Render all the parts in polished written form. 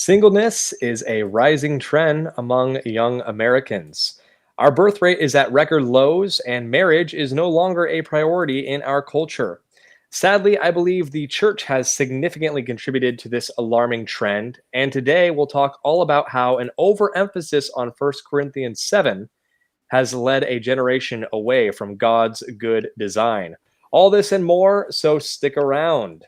Singleness is a rising trend among young Americans. Our birth rate is at record lows, and marriage is no longer a priority in our culture. Sadly, I believe the church has significantly contributed to this alarming trend, and today we'll talk all about how an overemphasis on 1 Corinthians 7 has led a generation away from God's good design. All this and more, so stick around.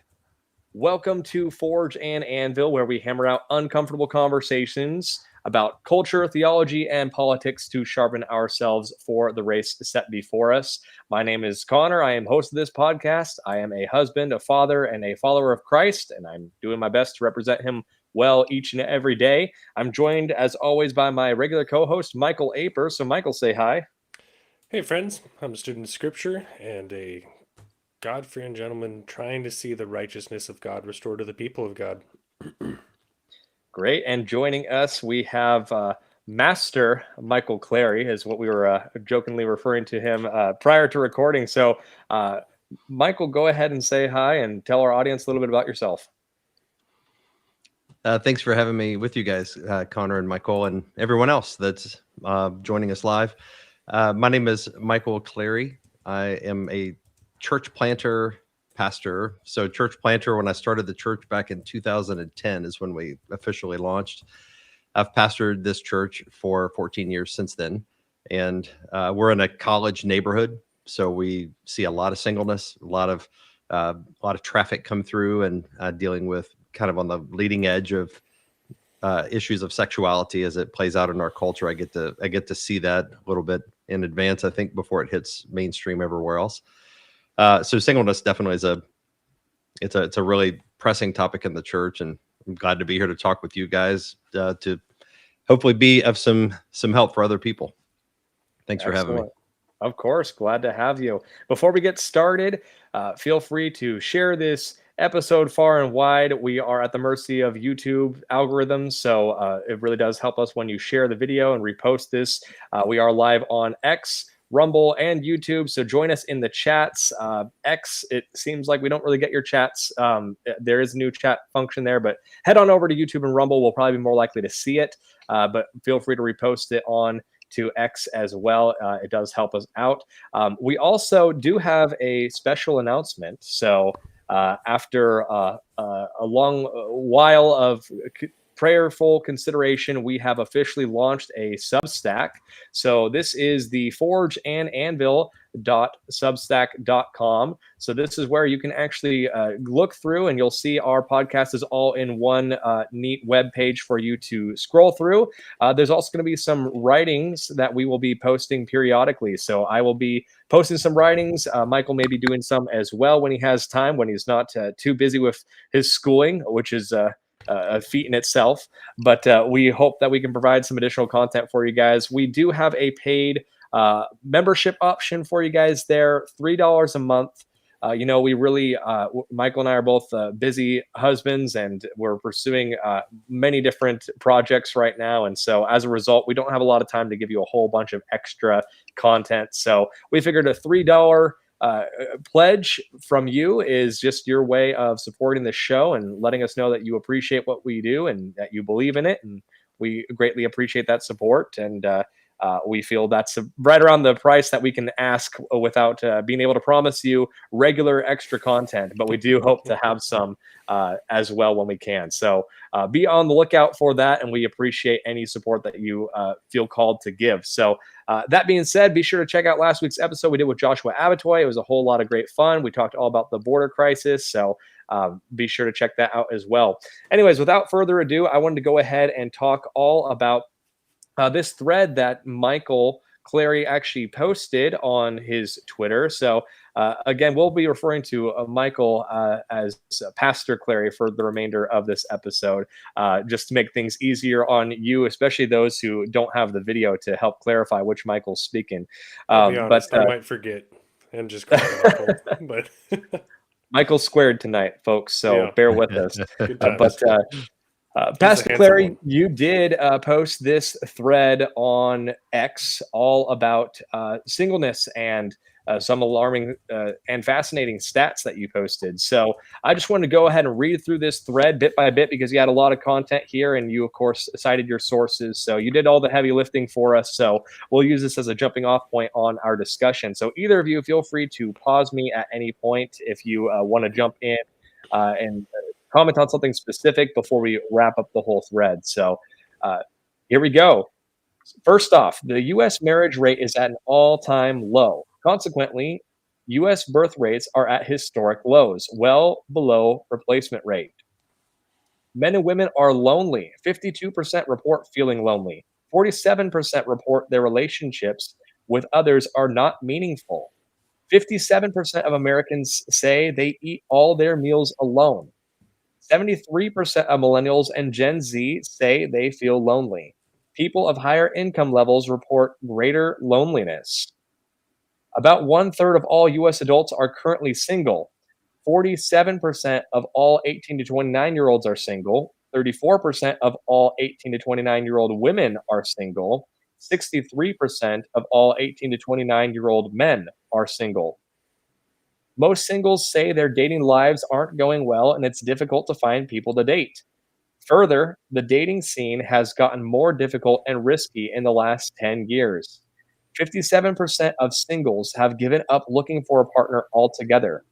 Welcome to Forge and Anvil, where we hammer out uncomfortable conversations about culture, theology, and politics to sharpen ourselves for the race set before us. My name is Connor. I am host of this podcast. I am a husband, a father, and a follower of Christ, and I'm doing my best to represent him well each and every day. I'm joined, as always, by my regular co-host, Michael Aper. So, Michael, say hi. Hey friends, I'm a student of Scripture and a God-fearing gentleman trying to see the righteousness of God restored to the people of God. Great. And joining us, we have Master Michael Clary, is what we were jokingly referring to him prior to recording. So, Michael, go ahead and say hi and tell our audience a little bit about yourself. Thanks for having me with you guys, Connor and Michael, and everyone else that's joining us live. My name is Michael Clary. I am a church planter, pastor. So church planter, when I started the church back in 2010 is when we officially launched. I've pastored this church for 14 years since then. And we're in a college neighborhood. So we see a lot of singleness, a lot of traffic come through and dealing with kind of on the leading edge of issues of sexuality as it plays out in our culture. I get to see that a little bit in advance, I think, before it hits mainstream everywhere else. So singleness definitely is it's a really pressing topic in the church, and I'm glad to be here to talk with you guys to hopefully be of some help for other people. Thanks for having me. Of course, glad to have you. Before we get started, feel free to share this episode far and wide. We are at the mercy of YouTube algorithms, so it really does help us when you share the video and repost this. We are live on X, Rumble, and YouTube, so join us in the chats. X, it seems like we don't really get your chats. There is a new chat function there, but head on over to YouTube and Rumble. We'll probably be more likely to see it, but feel free to repost it on to X as well. It does help us out. We also do have a special announcement. So after a long while of prayerful consideration, we have officially launched a Substack. So this is the Forge and Anvil.substack.com. So this is where you can actually look through, and you'll see our podcast is all in one neat web page for you to scroll through. There's also going to be some writings that we will be posting periodically. So I will be posting some writings. Michael may be doing some as well when he has time, when he's not too busy with his schooling, which is a feat in itself, but we hope that we can provide some additional content for you guys. We do have a paid membership option for you guys there, $3 a month. We really, Michael and I are both busy husbands, and we're pursuing many different projects right now. And so as a result, we don't have a lot of time to give you a whole bunch of extra content. So we figured a $3 pledge from you is just your way of supporting the show and letting us know that you appreciate what we do and that you believe in it. And we greatly appreciate that support. And we feel that's right around the price that we can ask without being able to promise you regular extra content. But we do hope to have some as well when we can. So be on the lookout for that. And we appreciate any support that you feel called to give. So that being said, be sure to check out last week's episode we did with Joshua Abatoy. It was a whole lot of great fun. We talked all about the border crisis. So be sure to check that out as well. Anyways, without further ado, I wanted to go ahead and talk all about this thread that Michael Clary actually posted on his Twitter. So again, we'll be referring to Michael as Pastor Clary for the remainder of this episode, just to make things easier on you, especially those who don't have the video to help clarify which Michael's speaking. I'll be honest, I might forget and just call him Michael. But Michael squared tonight, folks, so yeah. Bear with us. But Pastor Clary, you did post this thread on X all about singleness and some alarming and fascinating stats that you posted. So I just wanted to go ahead and read through this thread bit by bit because you had a lot of content here and you, of course, cited your sources. So you did all the heavy lifting for us. So we'll use this as a jumping off point on our discussion. So either of you, feel free to pause me at any point if you want to jump in and comment on something specific before we wrap up the whole thread. So here we go. First off, the U.S. marriage rate is at an all-time low. Consequently, U.S. birth rates are at historic lows, well below replacement rate. Men and women are lonely. 52% report feeling lonely. 47% report their relationships with others are not meaningful. 57% of Americans say they eat all their meals alone. 73% of millennials and Gen Z say they feel lonely. People of higher income levels report greater loneliness. About 1/3 of all US adults are currently single. 47% of all 18 to 29-year-olds are single. 34% of all 18 to 29-year-old women are single. 63% of all 18 to 29-year-old men are single. Most singles say their dating lives aren't going well and it's difficult to find people to date. Further, the dating scene has gotten more difficult and risky in the last 10 years. 57% of singles have given up looking for a partner altogether.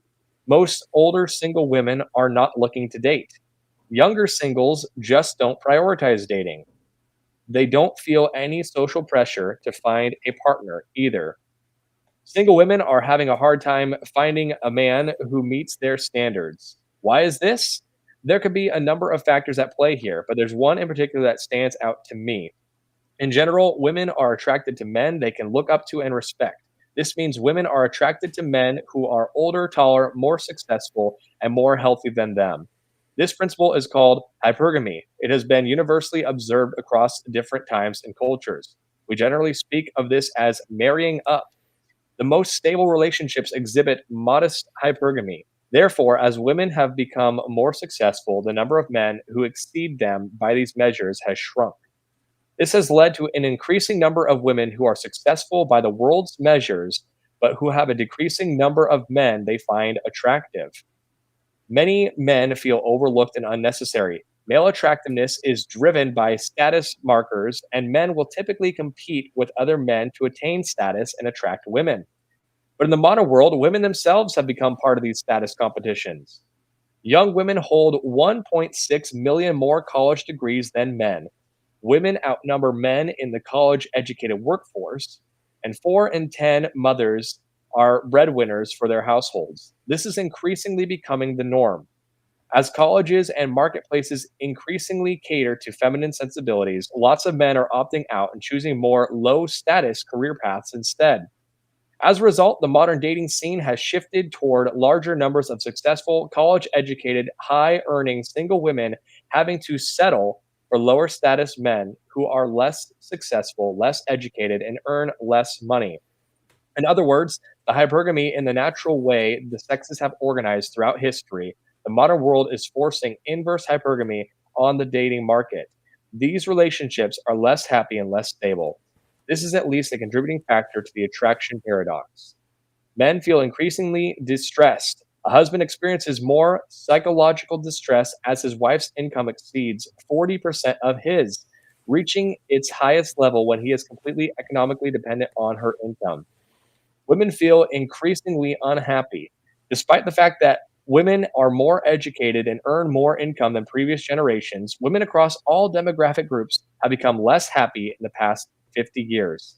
Most older single women are not looking to date. Younger singles just don't prioritize dating. They don't feel any social pressure to find a partner either. Single women are having a hard time finding a man who meets their standards. Why is this? There could be a number of factors at play here, but there's one in particular that stands out to me. In general, women are attracted to men they can look up to and respect. This means women are attracted to men who are older, taller, more successful, and more healthy than them. This principle is called hypergamy. It has been universally observed across different times and cultures. We generally speak of this as marrying up. The most stable relationships exhibit modest hypergamy. Therefore, as women have become more successful, the number of men who exceed them by these measures has shrunk. This has led to an increasing number of women who are successful by the world's measures, but who have a decreasing number of men they find attractive. Many men feel overlooked and unnecessary. Male attractiveness is driven by status markers, and men will typically compete with other men to attain status and attract women. But in the modern world, women themselves have become part of these status competitions. Young women hold 1.6 million more college degrees than men. Women outnumber men in the college educated workforce, and 4 in 10 mothers are breadwinners for their households. This is increasingly becoming the norm. As colleges and marketplaces increasingly cater to feminine sensibilities, lots of men are opting out and choosing more low status career paths instead. As a result, the modern dating scene has shifted toward larger numbers of successful, college educated, high earning single women having to settle for lower status men who are less successful, less educated, and earn less money. In other words, the hypergamy in the natural way the sexes have organized throughout history, the modern world is forcing inverse hypergamy on the dating market. These relationships are less happy and less stable. This is at least a contributing factor to the attraction paradox. Men feel increasingly distressed. A husband experiences more psychological distress as his wife's income exceeds 40% of his, reaching its highest level when he is completely economically dependent on her income. Women feel increasingly unhappy. Despite the fact that women are more educated and earn more income than previous generations, women across all demographic groups have become less happy in the past 50 years.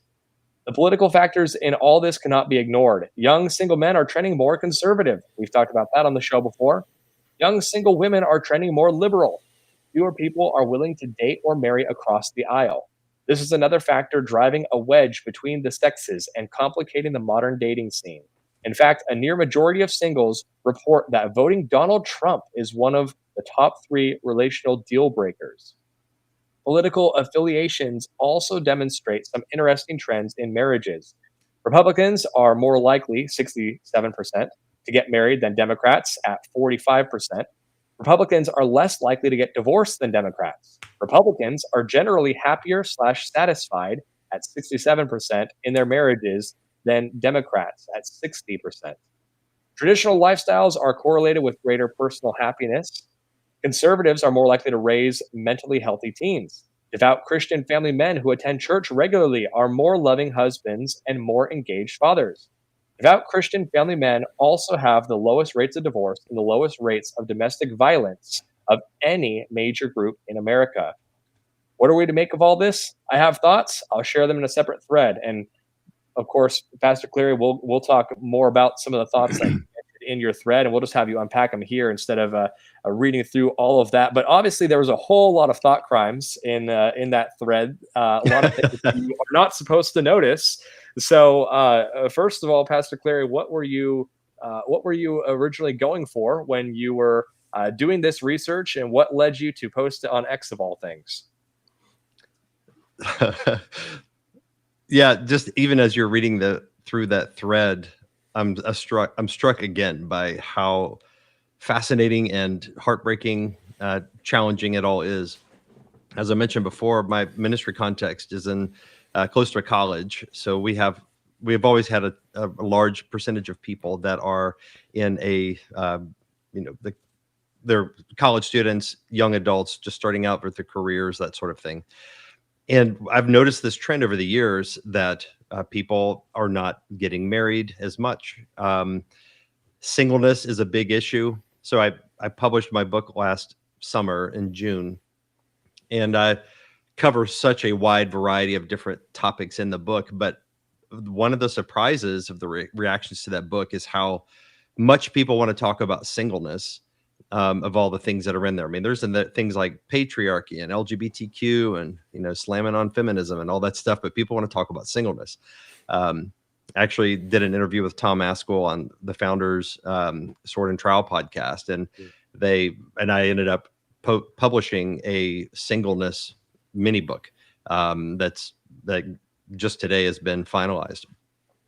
The political factors in all this cannot be ignored. Young single men are trending more conservative. We've talked about that on the show before. Young single women are trending more liberal. Fewer people are willing to date or marry across the aisle. This is another factor driving a wedge between the sexes and complicating the modern dating scene. In fact, a near majority of singles report that voting Donald Trump is one of the top 3 relational deal breakers. Political affiliations also demonstrate some interesting trends in marriages. Republicans are more likely, 67%, to get married than Democrats at 45%. Republicans are less likely to get divorced than Democrats. Republicans are generally happier/satisfied at 67% in their marriages than Democrats at 60%. Traditional lifestyles are correlated with greater personal happiness. Conservatives are more likely to raise mentally healthy teens. Devout Christian family men who attend church regularly are more loving husbands and more engaged fathers. Devout Christian family men also have the lowest rates of divorce and the lowest rates of domestic violence of any major group in America. What are we to make of all this? I have thoughts. I'll share them in a separate thread. And of course, Pastor Clary, we'll talk more about some of the thoughts that you mentioned in your thread, and we'll just have you unpack them here instead of reading through all of that. But obviously, there was a whole lot of thought crimes in that thread. A lot of things you are not supposed to notice. So, first of all, Pastor Clary, what were you originally going for when you were doing this research, and what led you to post it on X of all things? Yeah, just even as you're reading through that thread, I'm struck again by how fascinating and heartbreaking, challenging it all is. As I mentioned before, my ministry context is in close to a college, so we have always had a large percentage of people that are in they're college students, young adults just starting out with their careers, that sort of thing. And I've noticed this trend over the years that people are not getting married as much. Singleness is a big issue. So I published my book last summer in June, and I cover such a wide variety of different topics in the book. But one of the surprises of the reactions to that book is how much people want to talk about singleness. Of all the things that are in there. I mean, there's things like patriarchy and LGBTQ and, slamming on feminism and all that stuff, but people want to talk about singleness. I actually did an interview with Tom Askell on the Founders Sword and Trial podcast, and I ended up publishing a singleness mini book that just today has been finalized.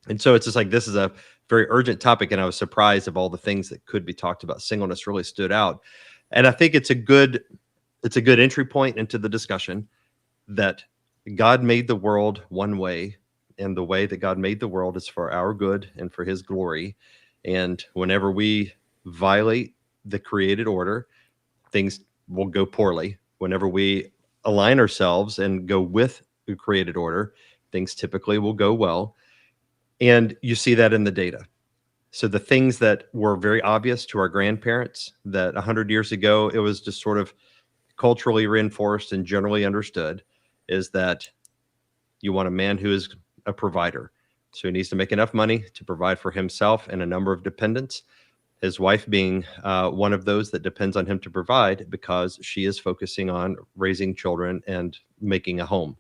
And so it's just like, this is a very urgent topic, and I was surprised of all the things that could be talked about. Singleness really stood out, and I think it's a good entry point into the discussion that God made the world one way, and the way that God made the world is for our good and for His glory. And whenever we violate the created order, things will go poorly. Whenever we align ourselves and go with the created order, things typically will go well. And you see that in the data. So the things that were very obvious to our grandparents, that 100 years ago, it was just sort of culturally reinforced and generally understood, is that you want a man who is a provider. So he needs to make enough money to provide for himself and a number of dependents, his wife being one of those that depends on him to provide because she is focusing on raising children and making a home.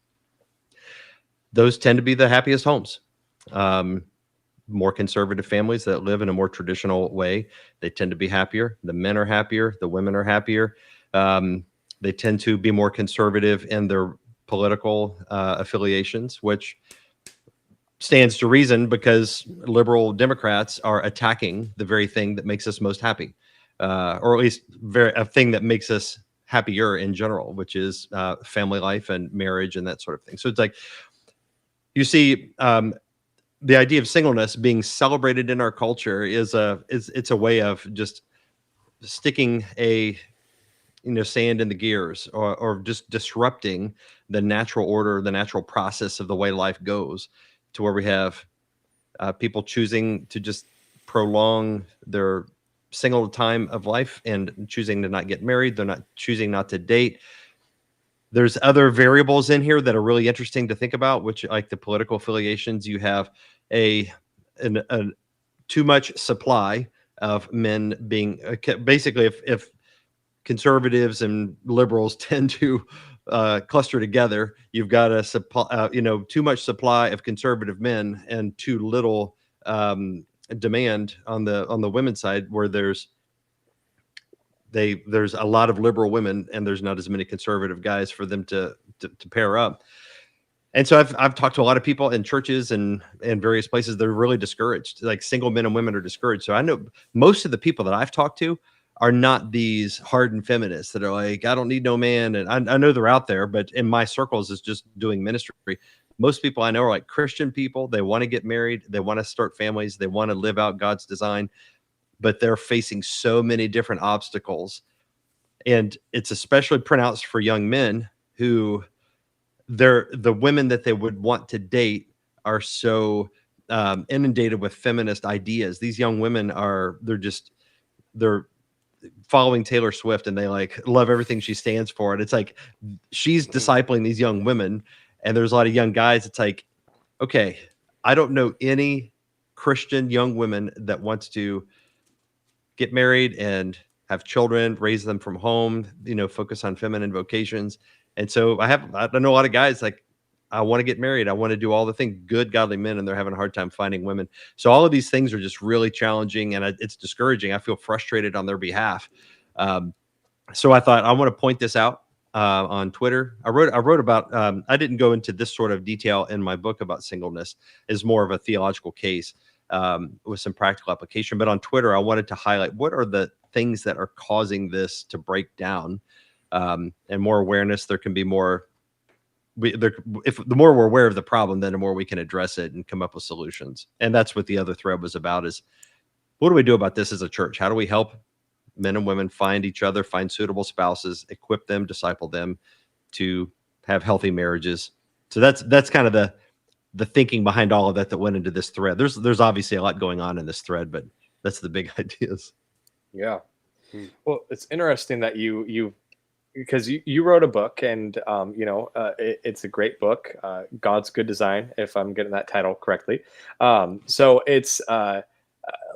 Those tend to be the happiest homes. More conservative families that live in a more traditional way, they tend to be happier. The men are happier. The women are happier. They tend to be more conservative in their political affiliations, which stands to reason because liberal Democrats are attacking the very thing that makes us most happy, or at least a thing that makes us happier in general, which is family life and marriage and that sort of thing. So it's like, you see, the idea of singleness being celebrated in our culture is a way of just sticking sand in the gears, or just disrupting the natural order, the natural process of the way life goes, to where we have people choosing to just prolong their single time of life and choosing to not get married. They're not choosing not to date. There's other variables in here that are really interesting to think about, which, like the political affiliations, you have a too much supply of men being basically, if conservatives and liberals tend to cluster together, you've got a supply, too much supply of conservative men and too little demand on the women's side, where there's a lot of liberal women and there's not as many conservative guys for them to pair up. And so I've talked to a lot of people in churches and various places. They're really discouraged. Like, single men and women are discouraged. So I know most of the people that I've talked to are not these hardened feminists that are like, I don't need no man. And I know they're out there, but in my circles is just doing ministry. Most people I know are like Christian people. They want to get married. They want to start families. They want to live out God's design, but they're facing so many different obstacles. And it's especially pronounced for young men who the women that they would want to date are so inundated with feminist ideas. These young women they're following Taylor Swift and they like love everything she stands for. And it's like, she's discipling these young women. And there's a lot of young guys. It's like, okay, I don't know any Christian young women that wants to get married and have children, raise them from home, focus on feminine vocations. And so I know a lot of guys like, I want to get married. I want to do all the things, good, godly men, and they're having a hard time finding women. So all of these things are just really challenging, and it's discouraging. I feel frustrated on their behalf. So I thought I want to point this out on Twitter. I wrote about. I didn't go into this sort of detail in my book about singleness. It's more of a theological case with some practical application. But on Twitter, I wanted to highlight what are the things that are causing this to break down, and more awareness. There can be more. If the more we're aware of the problem, then the more we can address it and come up with solutions. And that's what the other thread was about, is what do we do about this as a church? How do we help men and women find each other, find suitable spouses, equip them, disciple them to have healthy marriages? So that's kind of the thinking behind all of that went into this thread. There's obviously a lot going on in this thread, but that's the big ideas. Yeah. Well, it's interesting that because you wrote a book, and it's a great book, God's Good Design, if I'm getting that title correctly. So it's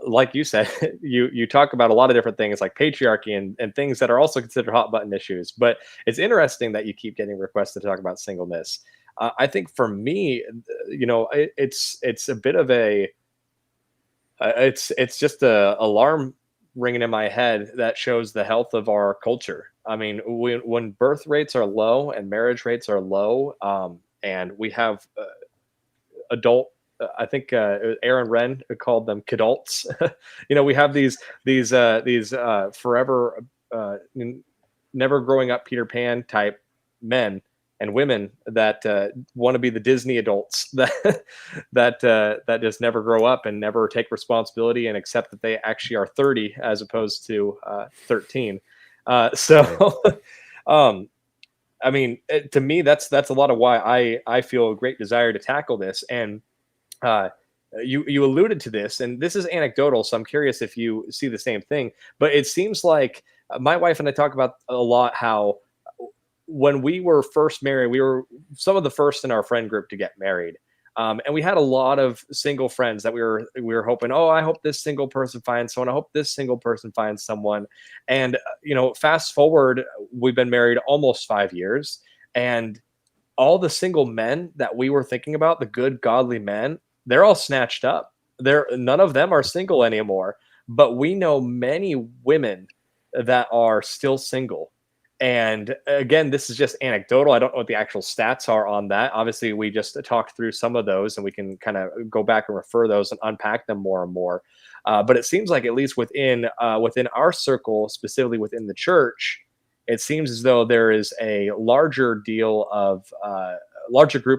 like you said, you talk about a lot of different things like patriarchy and things that are also considered hot button issues. But it's interesting that you keep getting requests to talk about singleness. I think for me, it's a bit of it's just a alarm ringing in my head that shows the health of our culture. I mean, when birth rates are low and marriage rates are low, and we have adult, I think Aaron Wrenn called them kidults. We have these forever never growing up Peter Pan type men and women that want to be the Disney adults that just never grow up and never take responsibility and accept that they actually are 30 as opposed to 13. I mean, to me, that's a lot of why I feel a great desire to tackle this. And you alluded to this, and this is anecdotal, so I'm curious if you see the same thing. But it seems like my wife and I talk about a lot how when we were first married, we were some of the first in our friend group to get married. And we had a lot of single friends that we were hoping, oh, I hope this single person finds someone. I hope this single person finds someone. And, fast forward, we've been married almost 5 years. And all the single men that we were thinking about, the good, godly men, they're all snatched up. None of them are single anymore. But we know many women that are still single. And again, this is just anecdotal. I don't know what the actual stats are on that. Obviously, we just talked through some of those, and we can kind of go back and refer those and unpack them more and more. But it seems like, at least within our circle, specifically within the church, it seems as though there is a larger group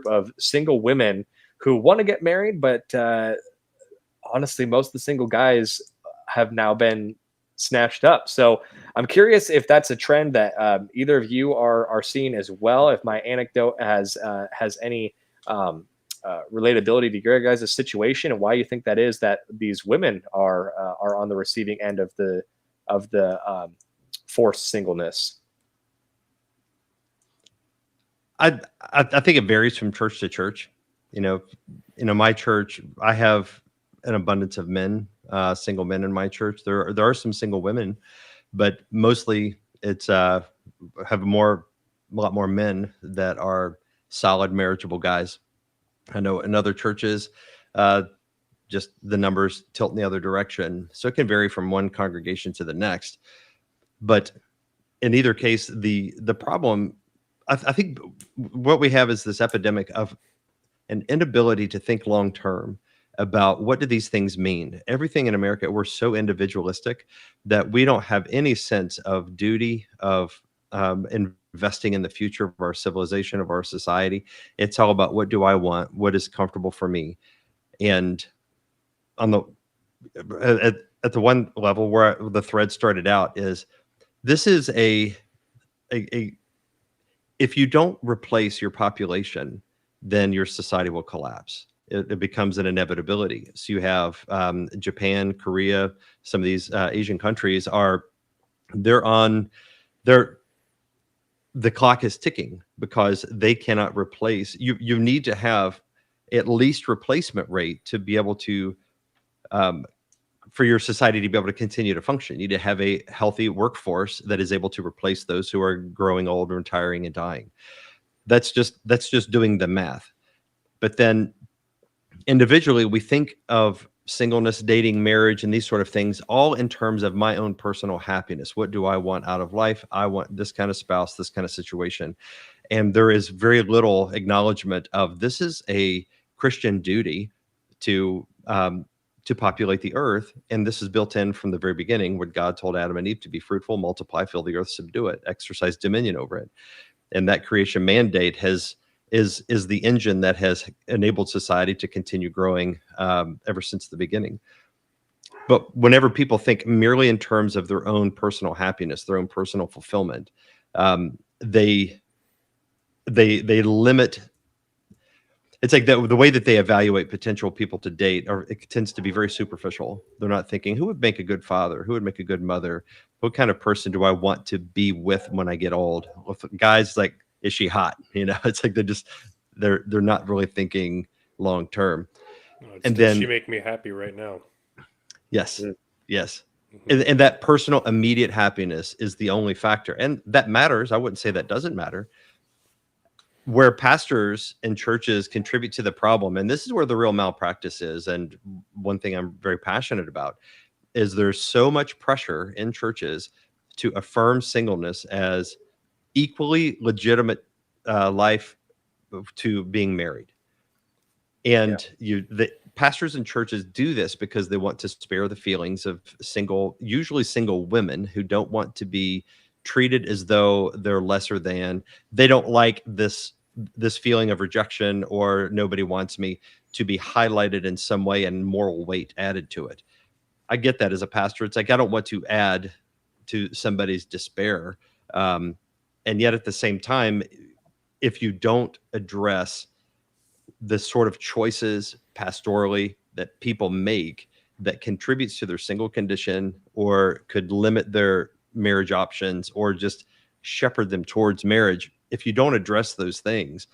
of single women who want to get married, but honestly, most of the single guys have now been snatched up. So I'm curious if that's a trend that either of you are seeing as well. If my anecdote has any relatability to your guys' situation, and why you think that is, that these women are on the receiving end of the forced singleness. I think it varies from church to church. My church, I have an abundance of men, single men in my church. There are some single women, but mostly it's have a lot more men that are solid marriageable guys. I know in other churches, just the numbers tilt in the other direction. So it can vary from one congregation to the next. But in either case, the problem, I think what we have is this epidemic of an inability to think long term. about what do these things mean. Everything in America, we're so individualistic that we don't have any sense of duty, of investing in the future of our civilization, of our society. It's all about what do I want? What is comfortable for me? And on the at the one level where the thread started out is this is a if you don't replace your population, then your society will collapse. It becomes an inevitability. So you have Japan, Korea, some of these Asian countries they're the clock is ticking because they cannot replace you. You need to have at least replacement rate to be able to for your society to be able to continue to function. You need to have a healthy workforce that is able to replace those who are growing old, retiring, and dying. That's just doing the math. But then individually, we think of singleness, dating, marriage, and these sort of things all in terms of my own personal happiness. What do I want out of life? I want this kind of spouse, this kind of situation. And there is very little acknowledgement of this is a Christian duty to populate the earth. And this is built in from the very beginning when God told Adam and Eve to be fruitful, multiply, fill the earth, subdue it, exercise dominion over it. And that creation mandate is the engine that has enabled society to continue growing ever since the beginning. But whenever people think merely in terms of their own personal happiness, their own personal fulfillment, they limit. It's like the way that they evaluate potential people to date, or it tends to be very superficial. They're not thinking who would make a good father, who would make a good mother, what kind of person do I want to be with when I get old. With guys, like, is she hot? It's like they're not really thinking long term. And then she make me happy right now. Yes, yes. And that personal immediate happiness is the only factor, and that matters. I wouldn't say that doesn't matter. Where pastors and churches contribute to the problem, and this is where the real malpractice is, and one thing I'm very passionate about, is there's so much pressure in churches to affirm singleness as equally legitimate life to being married. And the pastors and churches do this because they want to spare the feelings of usually single women who don't want to be treated as though they're lesser than. They don't like this feeling of rejection or nobody wants me to be highlighted in some way and moral weight added to it. I get that as a pastor. It's like, I don't want to add to somebody's despair. And yet at the same time, if you don't address the sort of choices pastorally that people make that contributes to their single condition or could limit their marriage options or just shepherd them towards marriage, if you don't address those things,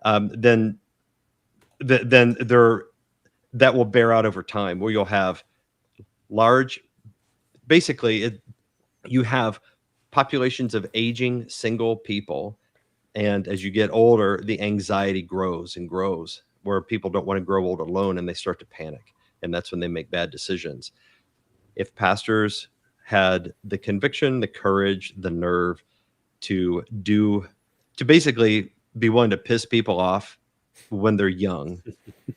then that will bear out over time, where you'll have you have populations of aging single people. And as you get older, the anxiety grows and grows, where people don't want to grow old alone and they start to panic. And that's when they make bad decisions. If pastors had the conviction, the courage, the nerve to basically be willing to piss people off when they're young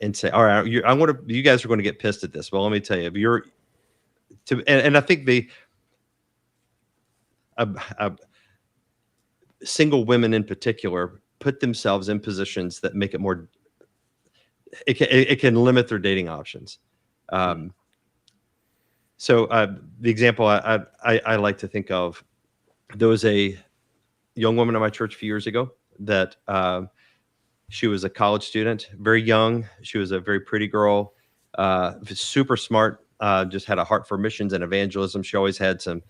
and say, all right, you guys are going to get pissed at this. Well, let me tell you, and I think single women in particular put themselves in positions that make it more, it can limit their dating options. So the example I like to think of, there was a young woman in my church a few years ago that she was a college student, very young. She was a very pretty girl, super smart, just had a heart for missions and evangelism. She always had some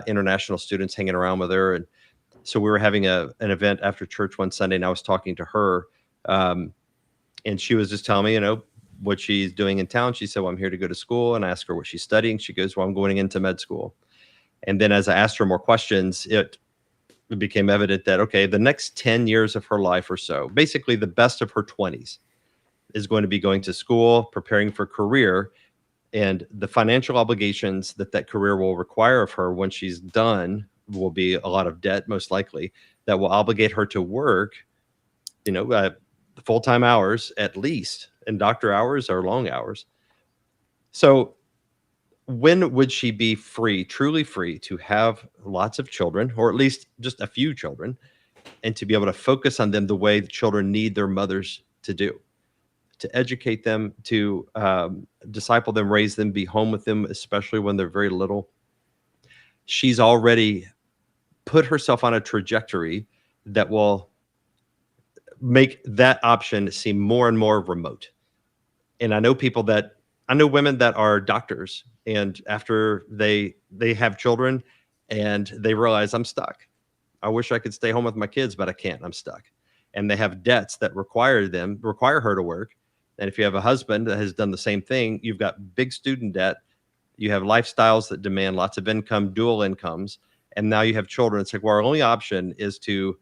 international students hanging around with her. And so we were having an event after church one Sunday, and I was talking to her, and she was just telling me, what she's doing in town. She said, well, I'm here to go to school. And I asked her what she's studying. She goes, well, I'm going into med school. And then as I asked her more questions, it became evident that, okay, the next 10 years of her life or so, basically the best of her 20s, is going to be going to school, preparing for career, and the financial obligations that career will require of her when she's done will be a lot of debt, most likely, that will obligate her to work, full-time hours at least, and doctor hours are long hours. So when would she be free, truly free, to have lots of children, or at least just a few children, and to be able to focus on them the way the children need their mothers to do, to educate them, to disciple them, raise them, be home with them, especially when they're very little? She's already put herself on a trajectory that will make that option seem more and more remote. And I know women that are doctors, and after they have children and they realize, I'm stuck. I wish I could stay home with my kids, but I can't. I'm stuck. And they have debts that require her to work. And if you have a husband that has done the same thing, you've got big student debt. You have lifestyles that demand lots of income, dual incomes, and now you have children. It's like, well, our only option is to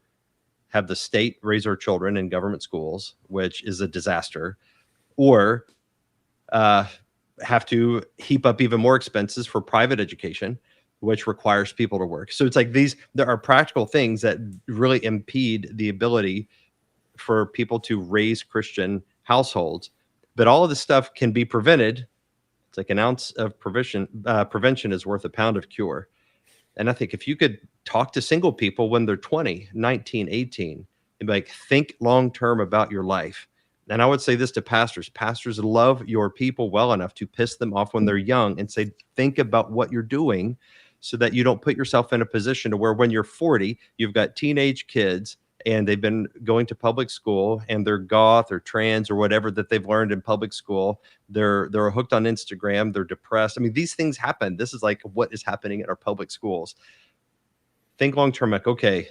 have the state raise our children in government schools, which is a disaster, or have to heap up even more expenses for private education, which requires people to work. So it's like there are practical things that really impede the ability for people to raise Christian households. But all of this stuff can be prevented. It's like an ounce of prevention is worth a pound of cure. And I think if you could talk to single people when they're 20, 19, 18, and be like, think long-term about your life. And I would say this to pastors. Pastors love your people well enough to piss them off when they're young and say, think about what you're doing so that you don't put yourself in a position to where when you're 40, you've got teenage kids and they've been going to public school and they're goth or trans or whatever that they've learned in public school. They're hooked on Instagram. They're depressed. I mean, these things happen. This is like what is happening at our public schools. Think long-term, like, okay,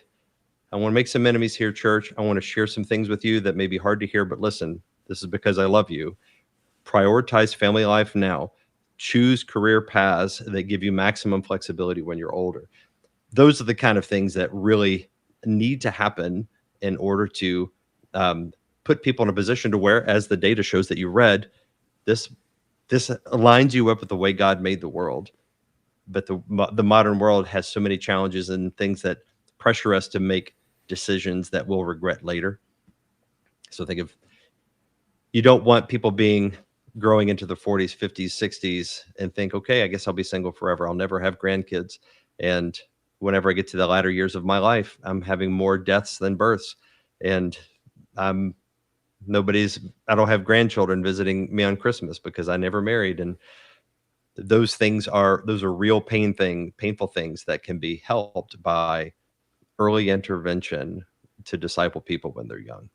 I want to make some enemies here, church. I want to share some things with you that may be hard to hear, but listen, this is because I love you. Prioritize family life now. Choose career paths that give you maximum flexibility when you're older. Those are the kind of things that really need to happen in order to put people in a position to where, as the data shows that you read, this aligns you up with the way God made the world. But the modern world has so many challenges and things that pressure us to make decisions that we'll regret later. So think of, you don't want people growing into the 40s, 50s, 60s and think, okay, I guess I'll be single forever. I'll never have grandkids. And whenever I get to the latter years of my life, I'm having more deaths than births. And I don't have grandchildren visiting me on Christmas because I never married. And those are real painful things that can be helped by early intervention to disciple people when they're young.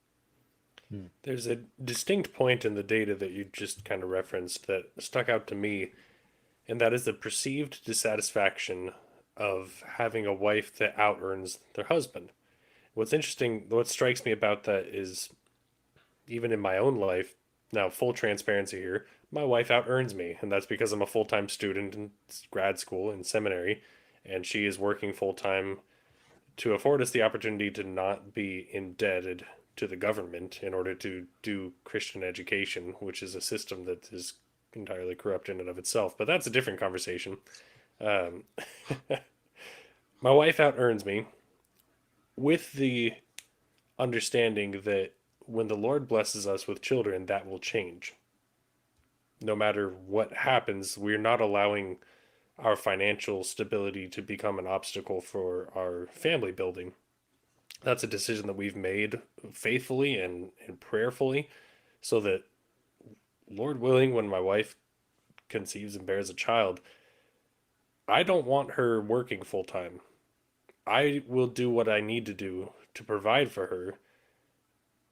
There's a distinct point in the data that you just kind of referenced that stuck out to me, and that is the perceived dissatisfaction of having a wife that out-earns their husband. What's interesting, what strikes me about that is, even in my own life, now full transparency here, my wife out-earns me, and that's because I'm a full-time student in grad school and seminary, and she is working full-time to afford us the opportunity to not be indebted to the government in order to do Christian education, which is a system that is entirely corrupt in and of itself. But that's a different conversation. My wife out-earns me with the understanding that when the Lord blesses us with children, that will change. No matter what happens, we're not allowing our financial stability to become an obstacle for our family building. That's a decision that we've made faithfully and prayerfully, so that, Lord willing, when my wife conceives and bears a child, I don't want her working full time. I will do what I need to do to provide for her,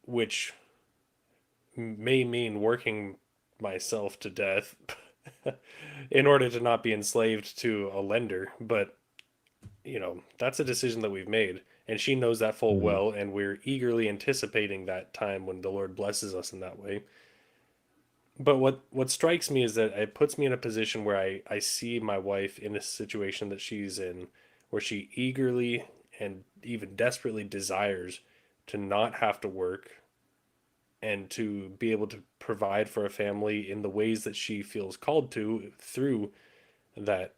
which may mean working myself to death in order to not be enslaved to a lender. But, that's a decision that we've made. And she knows that full well, and we're eagerly anticipating that time when the Lord blesses us in that way. But what strikes me is that it puts me in a position where I see my wife in a situation that she's in, where she eagerly and even desperately desires to not have to work and to be able to provide for a family in the ways that she feels called to through that.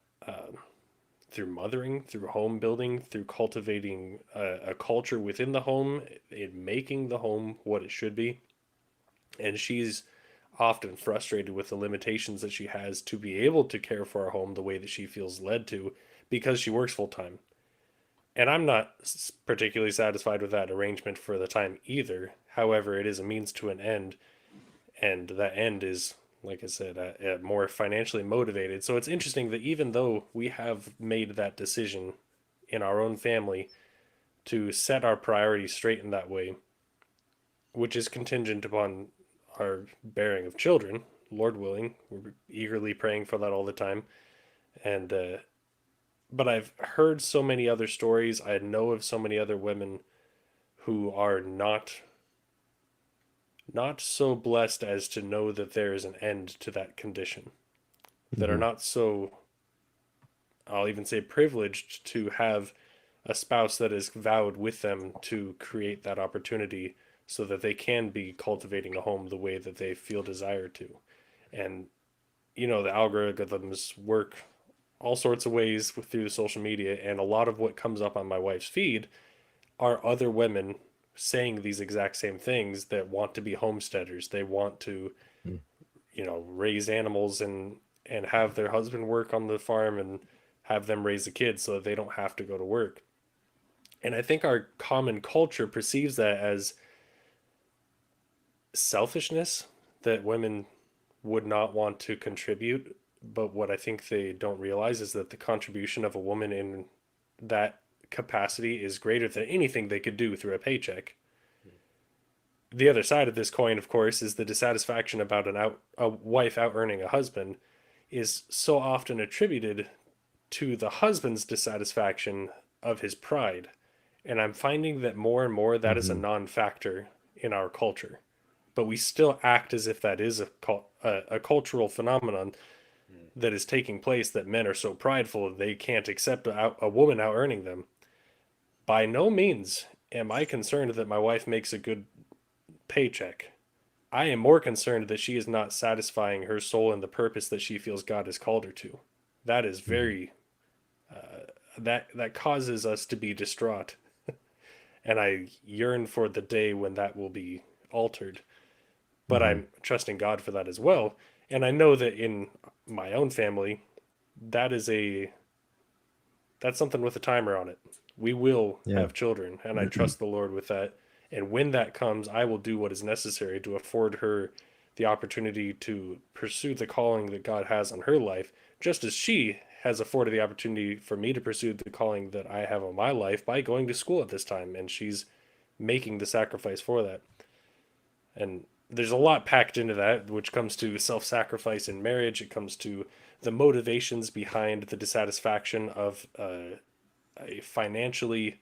Through mothering, through home building, through cultivating a culture within the home, in making the home what it should be. And she's often frustrated with the limitations that she has to be able to care for our home the way that she feels led to because she works full time. And I'm not particularly satisfied with that arrangement for the time either. However, it is a means to an end, and that end is, like I said, more financially motivated. So it's interesting that even though we have made that decision in our own family to set our priorities straight in that way, which is contingent upon our bearing of children, Lord willing, we're eagerly praying for that all the time. And but I've heard so many other stories. I know of so many other women who are not so blessed as to know that there is an end to that condition, that are not so, I'll even say, privileged to have a spouse that is vowed with them to create that opportunity so that they can be cultivating a home the way that they feel desire to. And the algorithms work all sorts of ways through the social media, and a lot of what comes up on my wife's feed are other women saying these exact same things, that want to be homesteaders. They want to, raise animals and have their husband work on the farm and have them raise the kids so that they don't have to go to work. And I think our common culture perceives that as selfishness, that women would not want to contribute. But what I think they don't realize is that the contribution of a woman in that capacity is greater than anything they could do through a paycheck. The other side of this coin, of course, is the dissatisfaction about a wife out earning a husband is so often attributed to the husband's dissatisfaction of his pride. And I'm finding that more and more that is a non-factor in our culture. But we still act as if that is a cultural phenomenon that is taking place, that men are so prideful that they can't accept a woman out earning them. By no means am I concerned that my wife makes a good paycheck. I am more concerned that she is not satisfying her soul and the purpose that she feels God has called her to. That is very, that causes us to be distraught. And I yearn for the day when that will be altered. But I'm trusting God for that as well. And I know that in my own family, that's something with a timer on it. We will have children, and I trust the Lord with that. And when that comes, I will do what is necessary to afford her the opportunity to pursue the calling that God has on her life, just as she has afforded the opportunity for me to pursue the calling that I have on my life by going to school at this time. And she's making the sacrifice for that. And there's a lot packed into that, which comes to self-sacrifice in marriage. It comes to the motivations behind the dissatisfaction of a financially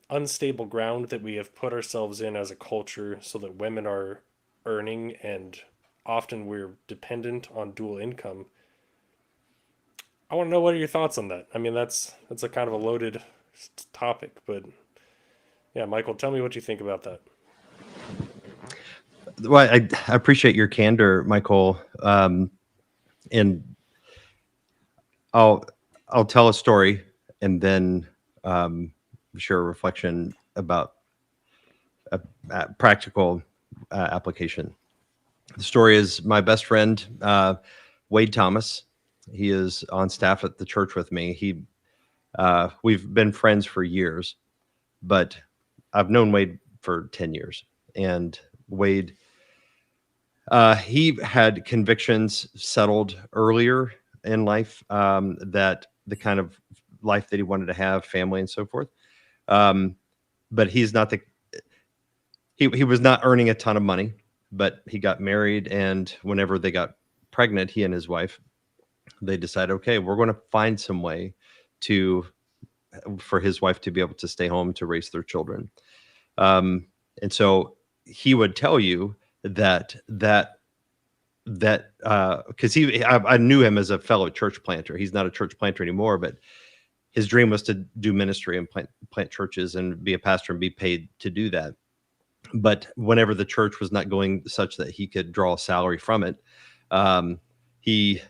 unstable ground that we have put ourselves in as a culture, so that women are earning, and often we're dependent on dual income. I want to know, what are your thoughts on that? I mean, that's a kind of a loaded topic, but yeah, Michael, tell me what you think about that. Well, I appreciate your candor, Michael. And I'll tell a story, and then share a reflection about a practical application. The story is my best friend, Wade Thomas. He is on staff at the church with me. We've been friends for years, but I've known Wade for 10 years. And Wade, he had convictions settled earlier in life, that the kind of life that he wanted to have, family and so forth. But he's not he was not earning a ton of money, but he got married, and whenever they got pregnant, he and his wife, they decided, okay, we're going to find some way for his wife to be able to stay home to raise their children. And so he would tell you that because I knew him as a fellow church planter. He's not a church planter anymore, but his dream was to do ministry and plant churches and be a pastor and be paid to do that. But whenever the church was not going such that he could draw a salary from it, he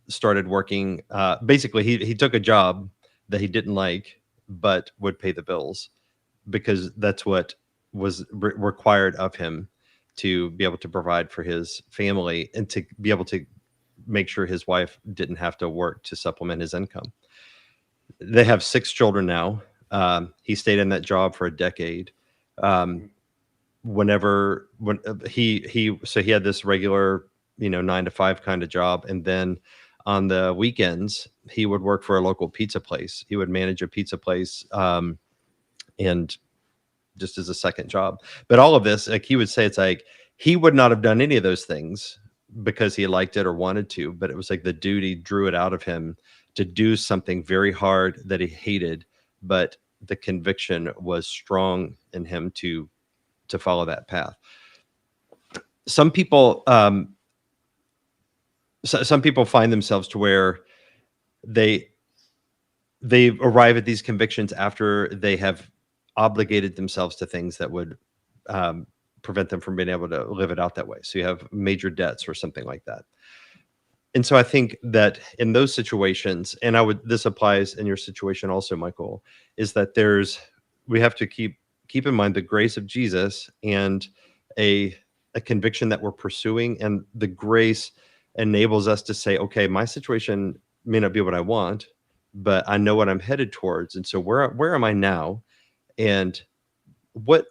started working. Basically, he took a job that he didn't like, but would pay the bills, because that's what was required of him to be able to provide for his family and to be able to make sure his wife didn't have to work to supplement his income. They have 6 children now. He stayed in that job for a decade. When he had this regular, 9 to 5 kind of job. And then on the weekends, he would work for a local pizza place. He would manage a pizza place. And just as a second job. But all of this, like he would say, it's like he would not have done any of those things because he liked it or wanted to, but it was like the duty drew it out of him to do something very hard that he hated, but the conviction was strong in him to follow that path. Some people some people find themselves to where they arrive at these convictions after they have obligated themselves to things that would prevent them from being able to live it out that way. So you have major debts or something like that. And so I think that in those situations, and this applies in your situation also, Michael, is that we have to keep in mind the grace of Jesus and a conviction that we're pursuing, and the grace enables us to say, okay, my situation may not be what I want, but I know what I'm headed towards. And so where am I now? And what,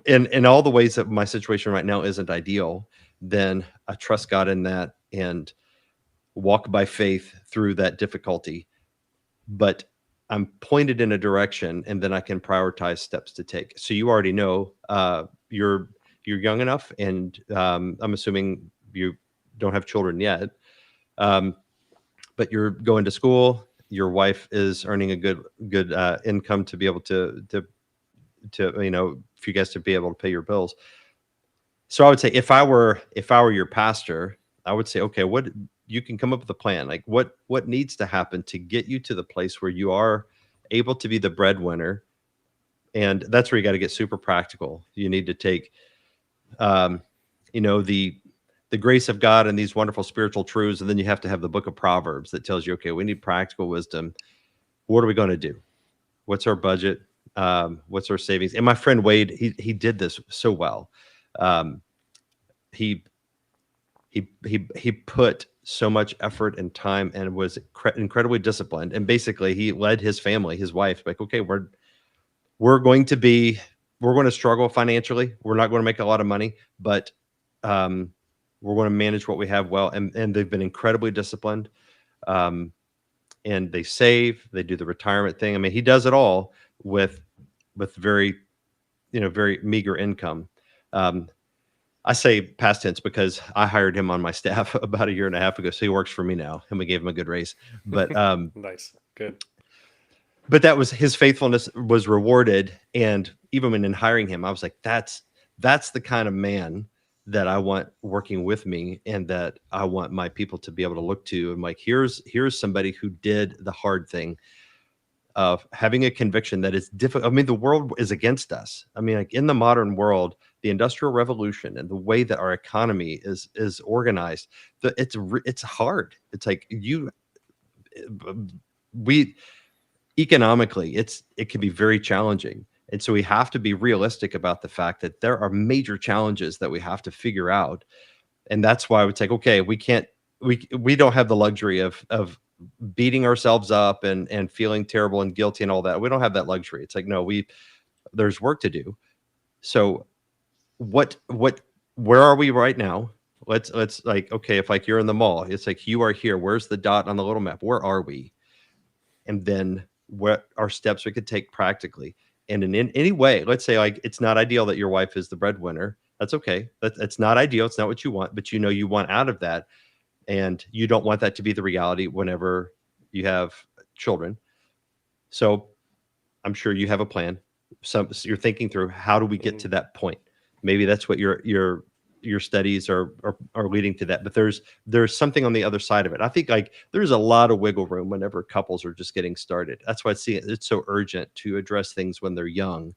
in all the ways that my situation right now isn't ideal, then I trust God in that and walk by faith through that difficulty. But I'm pointed in a direction, and then I can prioritize steps to take. So you already know you're young enough, and I'm assuming you don't have children yet, but you're going to school. Your wife is earning a good income to be able to for you guys to be able to pay your bills. So I would say if I were your pastor, I would say, okay, you can come up with a plan. Like what needs to happen to get you to the place where you are able to be the breadwinner. And that's where you got to get super practical. You need to take, the grace of God and these wonderful spiritual truths. And then you have to have the book of Proverbs that tells you, okay, we need practical wisdom. What are we going to do? What's our budget? What's our savings? And my friend Wade, he did this so well. He put so much effort and time and was incredibly disciplined. And basically he led his family, his wife, like, okay, we're going to struggle financially. We're not going to make a lot of money, but we're going to manage what we have well. And they've been incredibly disciplined. And they save, they do the retirement thing. I mean, he does it all with very, very meager income. I say past tense because I hired him on my staff about 1.5 years ago. So he works for me now, and we gave him a good raise. But nice, good. But that was his faithfulness was rewarded. And even when in hiring him, I was like, that's the kind of man that I want working with me, and that I want my people to be able to look to. And like, here's somebody who did the hard thing of having a conviction that is difficult. I mean, the world is against us. I mean, like in the modern world, the Industrial Revolution and the way that our economy is organized, it's hard. It's like economically, it can be very challenging. And so we have to be realistic about the fact that there are major challenges that we have to figure out. And that's why I would say, okay, we don't have the luxury of beating ourselves up and feeling terrible and guilty and all that. We don't have that luxury. It's like, no, there's work to do. So where are we right now? Let's like, okay, if like you're in the mall, it's like you are here. Where's the dot on the little map? Where are we? And then what are steps we could take practically? And in any way, let's say like it's not ideal that your wife is the breadwinner. That's okay. That's not ideal. It's not what you want, but you want out of that. And you don't want that to be the reality whenever you have children. So I'm sure you have a plan. So you're thinking through, how do we get to that point? Maybe that's what your studies are leading to that. But there's something on the other side of it. I think like there's a lot of wiggle room whenever couples are just getting started. That's why it's so urgent to address things when they're young.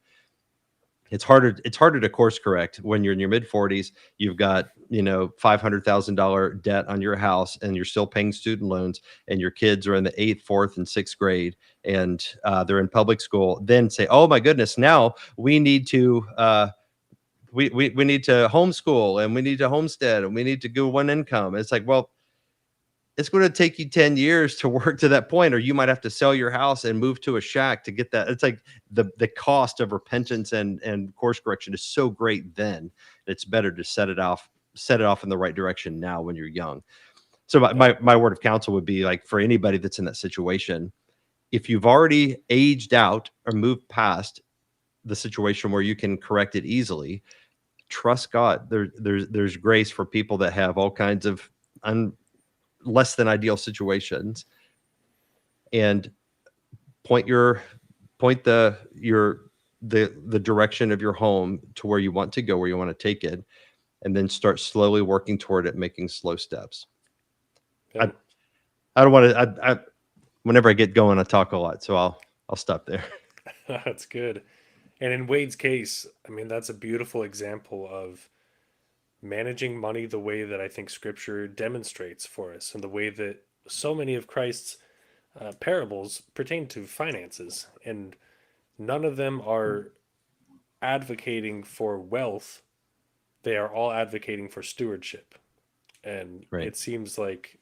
It's harder to course correct when you're in your mid 40s. You've got, $500,000 debt on your house, and you're still paying student loans, and your kids are in the 8th, 4th, and 6th grade, and they're in public school. Then say, oh my goodness, now we need to we need to homeschool and we need to homestead and we need to go one income. It's like, well, it's going to take you 10 years to work to that point, or you might have to sell your house and move to a shack to get that. It's like the cost of repentance and course correction is so great then. It's better to set it off in the right direction now when you're young. So my word of counsel would be, like, for anybody that's in that situation, if you've already aged out or moved past the situation where you can correct it easily, trust God. There's grace for people that have all kinds of less than ideal situations, and point the direction of your home to where you want to go, where you want to take it, and then start slowly working toward it, making slow steps. Yeah. I don't want to. Whenever I get going, I talk a lot, so I'll stop there. That's good. And in Wade's case, I mean, that's a beautiful example of managing money the way that I think Scripture demonstrates for us, and the way that so many of Christ's parables pertain to finances. And none of them are advocating for wealth, they are all advocating for stewardship. And Right. it seems like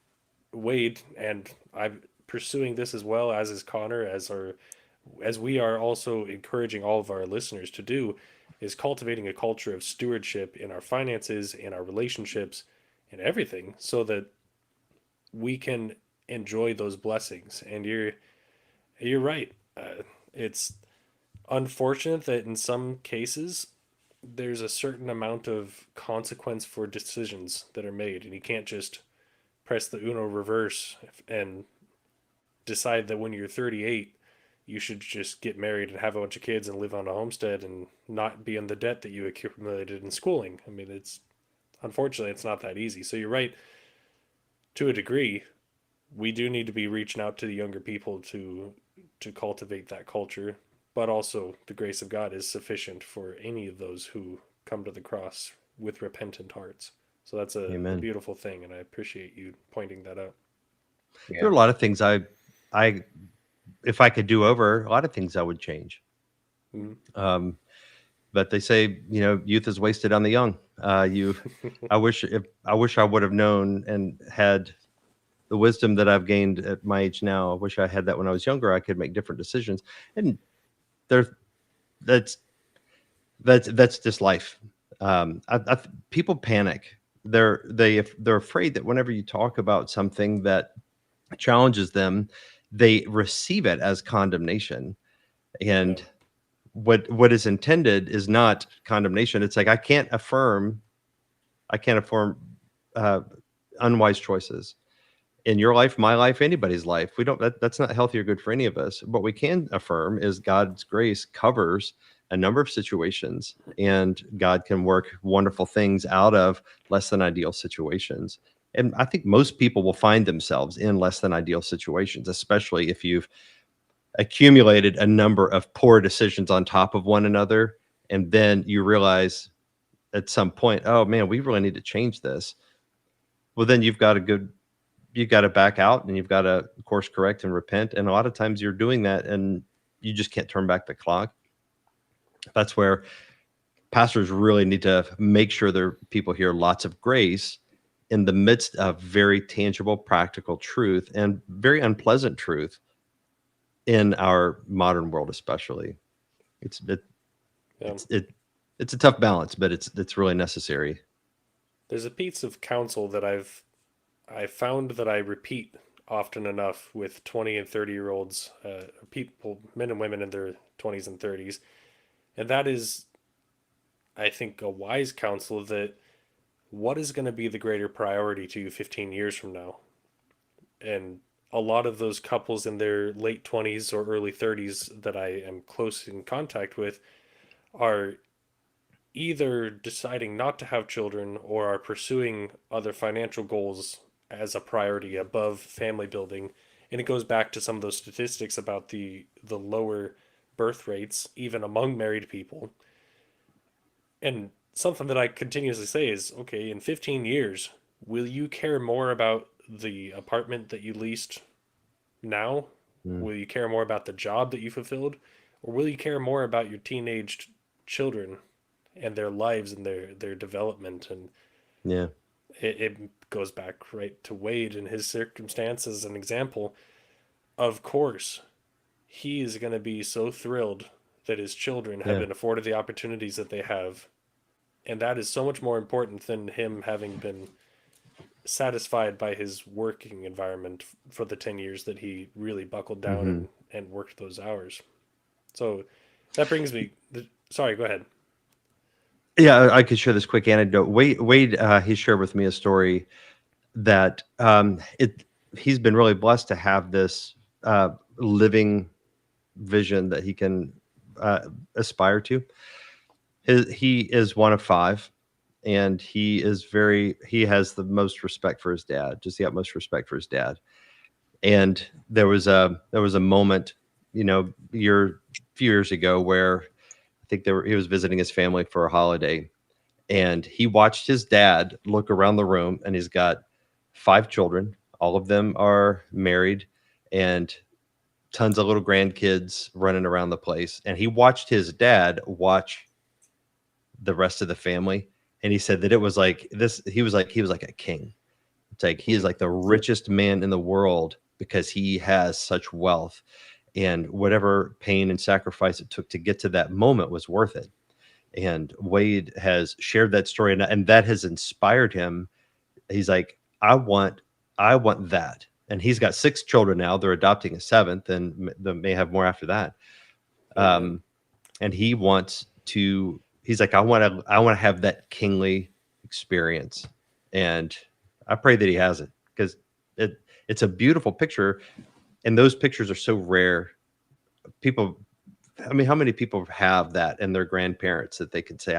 Wade, and I'm pursuing this as well, as is Connor, as we are also encouraging all of our listeners to do, is cultivating a culture of stewardship in our finances, in our relationships, in everything, so that we can enjoy those blessings. And you're right. It's unfortunate that in some cases there's a certain amount of consequence for decisions that are made, and you can't just press the Uno reverse and decide that when you're 38 you should just get married and have a bunch of kids and live on a homestead and not be in the debt that you accumulated in schooling. I mean, it's unfortunately it's not that easy. So you're right, to a degree we do need to be reaching out to the younger people to cultivate that culture, but also the grace of God is sufficient for any of those who come to the cross with repentant hearts. So that's a Amen. beautiful thing, and I appreciate you pointing that out. There are a lot of things I if I could do over, a lot of things I would change. Mhm. But they say, youth is wasted on the young. I wish I would have known and had the wisdom that I've gained at my age now. I wish I had that when I was younger. I could make different decisions. And there, that's just life. People panic. They're afraid that whenever you talk about something that challenges them, they receive it as condemnation. And what is intended is not condemnation. It's like, I can't affirm uh, unwise choices in your life, my life, anybody's life. That's not healthy or good for any of us. What we can affirm is God's grace covers a number of situations, and God can work wonderful things out of less than ideal situations. And I think most people will find themselves in less than ideal situations, especially if you've accumulated a number of poor decisions on top of one another. And then you realize at some point, oh man, we really need to change this. Well, then you've got to back out and you've got to course correct and repent. And a lot of times you're doing that and you just can't turn back the clock. That's where pastors really need to make sure their people hear lots of grace in the midst of very tangible, practical truth and very unpleasant truth in our modern world, especially. It's a tough balance, but it's really necessary. There's a piece of counsel that I found that I repeat often enough with 20 and 30-year-olds, people, men and women in their 20s and 30s, and that is, I think, a wise counsel that what is going to be the greater priority to you 15 years from now? And a lot of those couples in their late 20s or early 30s that I am close in contact with are either deciding not to have children or are pursuing other financial goals as a priority above family building. And it goes back to some of those statistics about the lower birth rates even among married people. And something that I continuously say is, okay, in 15 years, will you care more about the apartment that you leased now? Will you care more about the job that you fulfilled? Or will you care more about your teenaged children and their lives and their development. And Yeah. it goes back right to Wade and his circumstance as an example. Of course, he is going to be so thrilled that his children have Yeah. been afforded the opportunities that they have. And that is so much more important than him having been satisfied by his working environment for the 10 years that he really buckled down Mm-hmm. and worked those hours. So that brings me, sorry, go ahead. Yeah, I could share this quick anecdote. Wade, he shared with me a story that he's been really blessed to have this living vision that he can aspire to. He is one of five, and he has the most respect for his dad, just the utmost respect for his dad. And there was a moment, a few years ago, where I think he was visiting his family for a holiday, and he watched his dad look around the room, and he's got five children. All of them are married, and tons of little grandkids running around the place. And he watched his dad watch the rest of the family, and he said that it was like this. He was like a king. It's like he is like the richest man in the world because he has such wealth, and whatever pain and sacrifice it took to get to that moment was worth it. And Wade has shared that story, and that has inspired him. He's like, I want that. And he's got 6 children now. They're adopting a 7th, and they may have more after that. And he wants to. He's like, I want to have that kingly experience, and I pray that he has it, because it's a beautiful picture, and those pictures are so rare. People, I mean, how many people have that in their grandparents that they could say,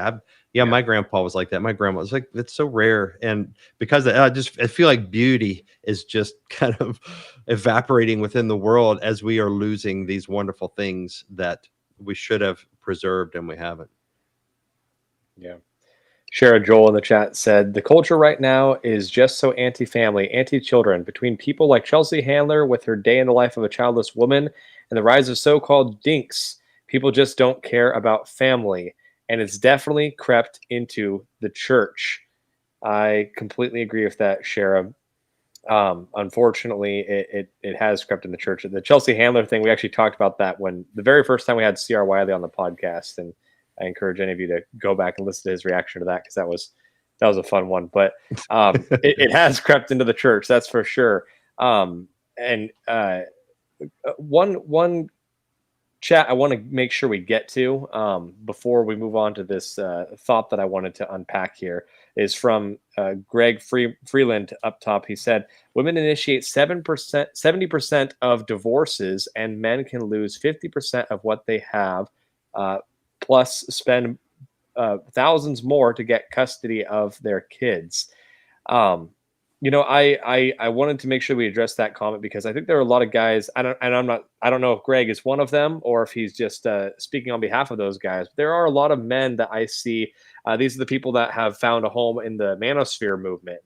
my grandpa was like that. My grandma was like, it's so rare. And because I feel like beauty is just kind of evaporating within the world as we are losing these wonderful things that we should have preserved, and we haven't. Yeah. Shara Joel in the chat said, the culture right now is just so anti-family, anti-children, between people like Chelsea Handler with her day in the life of a childless woman and the rise of so-called dinks. People just don't care about family, and it's definitely crept into the church. I completely agree with that, Shara. Unfortunately, it has crept in the church. The Chelsea Handler thing, we actually talked about that when the very first time we had C.R. Wiley on the podcast, and I encourage any of you to go back and listen to his reaction to that, because that was a fun one. But it has crept into the church, that's for sure. And one chat I want to make sure we get to before we move on to this thought that I wanted to unpack here is from Greg Freeland up top. He said, women initiate 70% of divorces, and men can lose 50% of what they have, plus spend thousands more to get custody of their kids. I wanted to make sure we address that comment, because I think there are a lot of guys. I don't know if Greg is one of them or if he's just speaking on behalf of those guys. There are a lot of men that I see. These are the people that have found a home in the manosphere movement,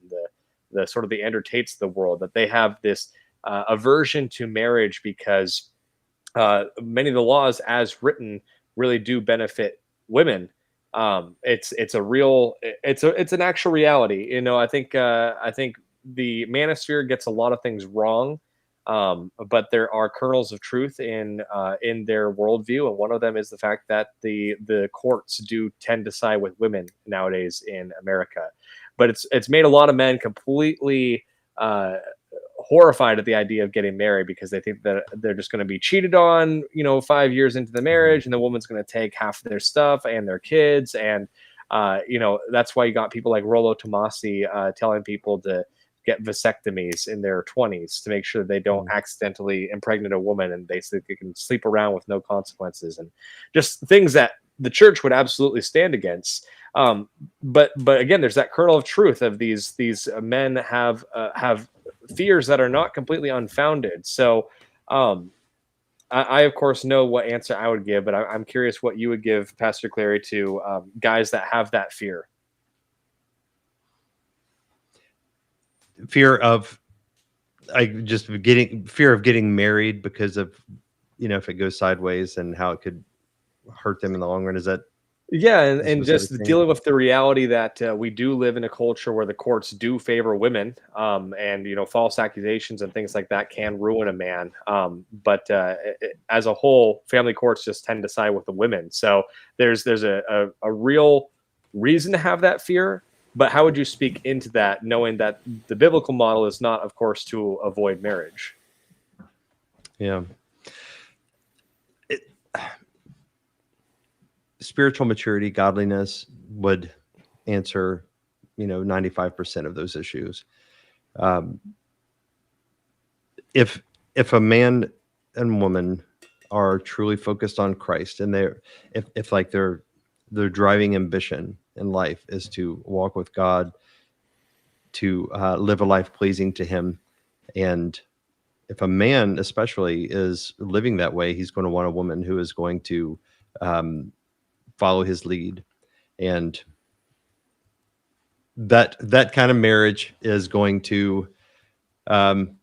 the sort of the Andrew Tates of the world, that they have this aversion to marriage because many of the laws as written really do benefit women. It's an actual reality. I think the manosphere gets a lot of things wrong, but there are kernels of truth in their worldview, and one of them is the fact that the courts do tend to side with women nowadays in America. But it's made a lot of men completely horrified at the idea of getting married, because they think that they're just going to be cheated on 5 years into the marriage, and the woman's going to take half of their stuff and their kids. And that's why you got people like Rollo Tomasi telling people to get vasectomies in their 20s to make sure they don't accidentally impregnate a woman, and basically can sleep around with no consequences, and just things that the church would absolutely stand against. But again, there's that kernel of truth of these men have fears that are not completely unfounded. So I of course know what answer I would give, but I'm curious what you would give, Pastor Clary, to guys that have that fear. Fear of getting married because of if it goes sideways and how it could hurt them in the long run. Is that Yeah, and, a and specific just thing. dealing with the reality that we do live in a culture where the courts do favor women, and false accusations and things like that can ruin a man. But as a whole, family courts just tend to side with the women. So there's a real reason to have that fear. But how would you speak into that, knowing that the biblical model is not, of course, to avoid marriage? Yeah. It, spiritual maturity, godliness would answer, 95% of those issues. Um, if if a man and woman are truly focused on Christ, and if like their driving ambition in life is to walk with God, to live a life pleasing to Him, and if a man especially is living that way, he's going to want a woman who is going to um, follow his lead, and that kind of marriage is going to um,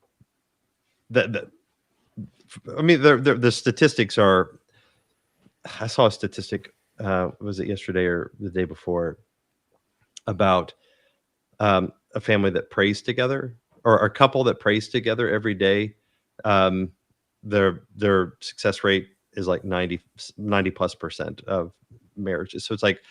that I mean, the statistics are. I saw a statistic. Was it yesterday or the day before about a family that prays together, or a couple that prays together every day? Um, their success rate is like 90+% of marriages. So it's like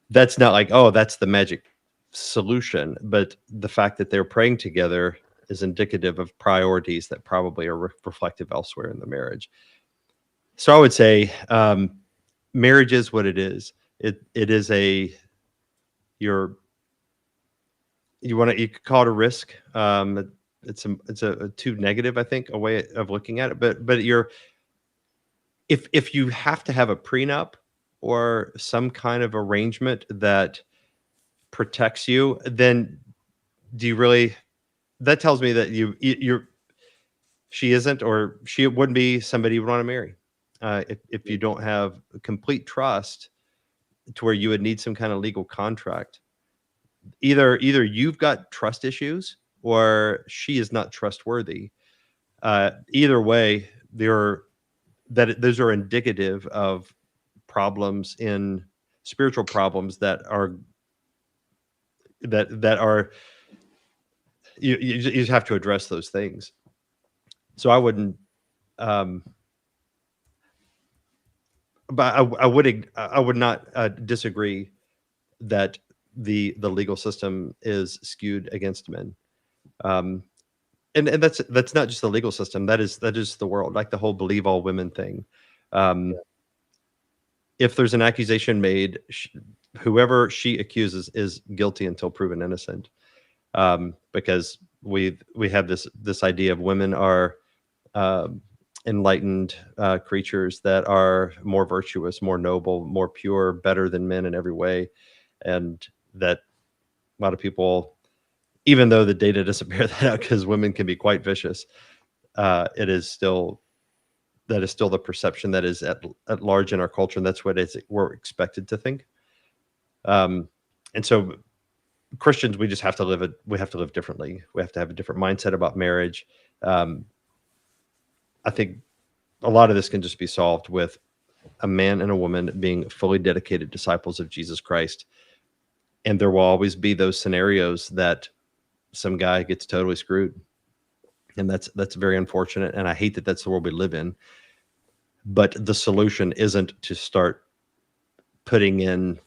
that's not like, oh, that's the magic solution, but the fact that they're praying together is indicative of priorities that probably are reflective elsewhere in the marriage. So I would say marriage is what it is. It is your you could call it a risk. It's a too negative, I think, a way of looking at it. But if you have to have a prenup or some kind of arrangement that protects you, then do you really? That tells me that you're she isn't, or she wouldn't be somebody you would want to marry. If you don't have complete trust to where you would need some kind of legal contract, either you've got trust issues or she is not trustworthy. Either way, those are indicative of problems in spiritual problems that are you just have to address those things. So I wouldn't um but I would not disagree that the legal system is skewed against men. Um, and that's not just the legal system. That is the world, like the whole believe all women thing. Um, if there's an accusation made, whoever she accuses is guilty until proven innocent. Because we have this idea of women are um enlightened creatures that are more virtuous, more noble, more pure, better than men in every way, and that a lot of people, even though the data doesn't bear that out, because women can be quite vicious, it is still that is still the perception that is at large in our culture, and that's what we're expected to think. Um, and so Christians, we just have to we have to live differently. We have to have a different mindset about marriage. Um, I think a lot of this can just be solved with a man and a woman being fully dedicated disciples of Jesus Christ. And there will always be those scenarios that some guy gets totally screwed. And that's very unfortunate. And I hate that that's the world we live in. But the solution isn't to start putting in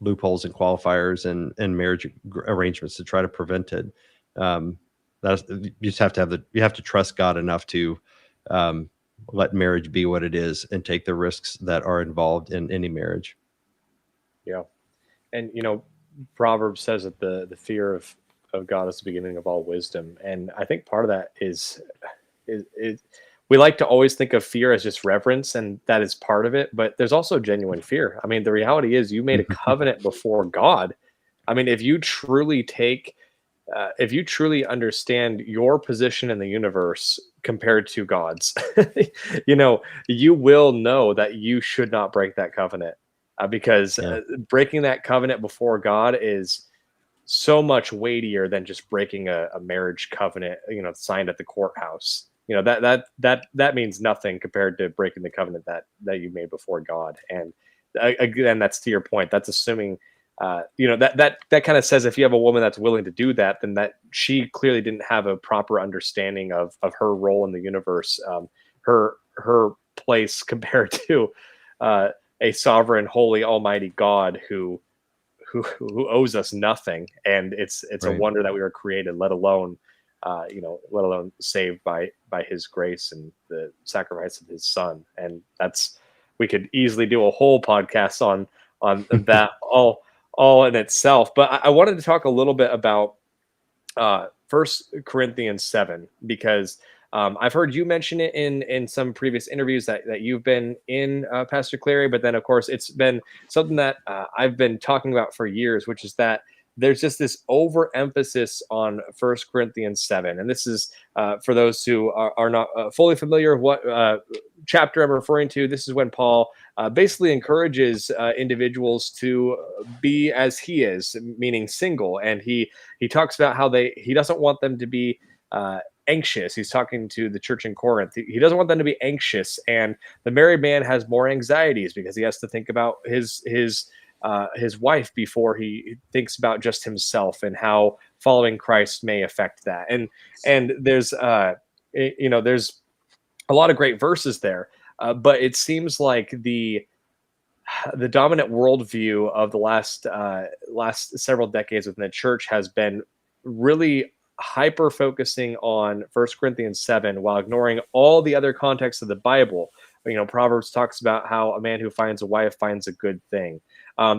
loopholes and qualifiers and marriage arrangements to try to prevent it. Um, you just have to you have to trust God enough to um, let marriage be what it is and take the risks that are involved in any marriage. Yeah. And Proverbs says that the fear of God is the beginning of all wisdom. And I think part of that is we like to always think of fear as just reverence, and that is part of it, but there's also genuine fear. I mean, the reality is you made a covenant before God. I mean, if you truly understand your position in the universe compared to God's, you will know that you should not break that covenant, because Yeah. breaking that covenant before God is so much weightier than just breaking a marriage covenant, signed at the courthouse. That means nothing compared to breaking the covenant that you made before God. And again, that's to your point. That's assuming, that kind of says if you have a woman that's willing to do that, then that she clearly didn't have a proper understanding of her role in the universe, her place compared to a sovereign, holy, almighty God who owes us nothing, and it's a Right. wonder that we were created, let alone let alone saved by His grace and the sacrifice of His Son. And we could easily do a whole podcast on that all in itself. But I wanted to talk a little bit about First Corinthians 7, because I've heard you mention it in some previous interviews that you've been in, Pastor Clary. But then, of course, it's been something that I've been talking about for years, which is that there's just this overemphasis on First Corinthians 7. And this is for those who are not fully familiar with what chapter I'm referring to. This is when Paul basically encourages individuals to be as he is, meaning single. And he talks about how he doesn't want them to be anxious. He's talking to the church in Corinth. He doesn't want them to be anxious, and the married man has more anxieties because he has to think about his wife before he thinks about just himself, and how following Christ may affect that. And there's there's a lot of great verses there, but it seems like the dominant worldview of the last several decades within the church has been really hyper focusing on First Corinthians 7 while ignoring all the other contexts of the Bible. Proverbs talks about how a man who finds a wife finds a good thing.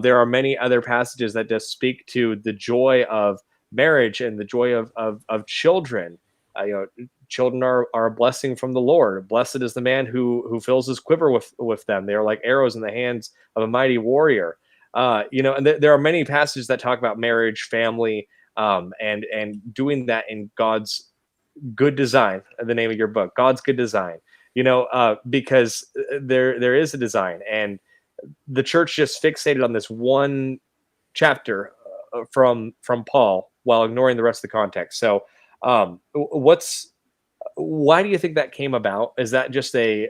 There are many other passages that just speak to the joy of marriage and the joy of children. Children are a blessing from the Lord. Blessed is the man who fills his quiver with them. They are like arrows in the hands of a mighty warrior. And there are many passages that talk about marriage, family, and doing that in God's good design. The name of your book, God's good design. Because there is a design, and the church just fixated on this one chapter from Paul while ignoring the rest of the context. So, why do you think that came about? Is that just the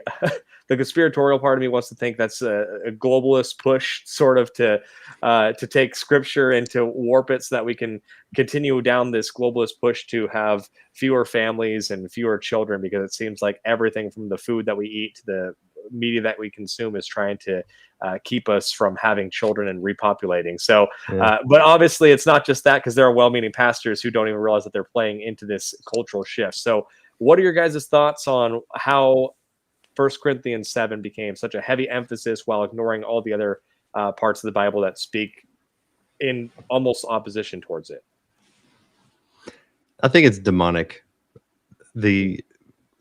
conspiratorial part of me wants to think that's a globalist push, sort of to take scripture and to warp it so that we can continue down this globalist push to have fewer families and fewer children? Because it seems like everything from the food that we eat to the media that we consume is trying to keep us from having children and repopulating. So, but obviously it's not just that, because there are well-meaning pastors who don't even realize that they're playing into this cultural shift. So what are your guys' thoughts on how First Corinthians 7 became such a heavy emphasis while ignoring all the other parts of the Bible that speak in almost opposition towards it? I think it's demonic.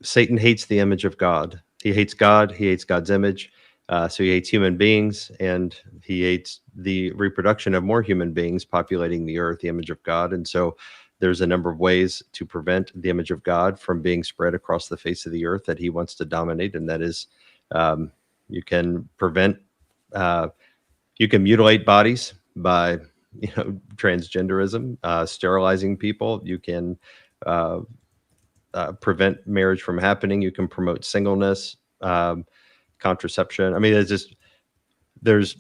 Satan hates the image of God. He hates God. He hates God's image. So he hates human beings, and he hates the reproduction of more human beings populating the earth, the image of God. And so there's a number of ways to prevent the image of God from being spread across the face of the earth that he wants to dominate. And that is, you can prevent, you can mutilate bodies by, transgenderism, sterilizing people. You can prevent marriage from happening. You can promote singleness, contraception. I mean, there's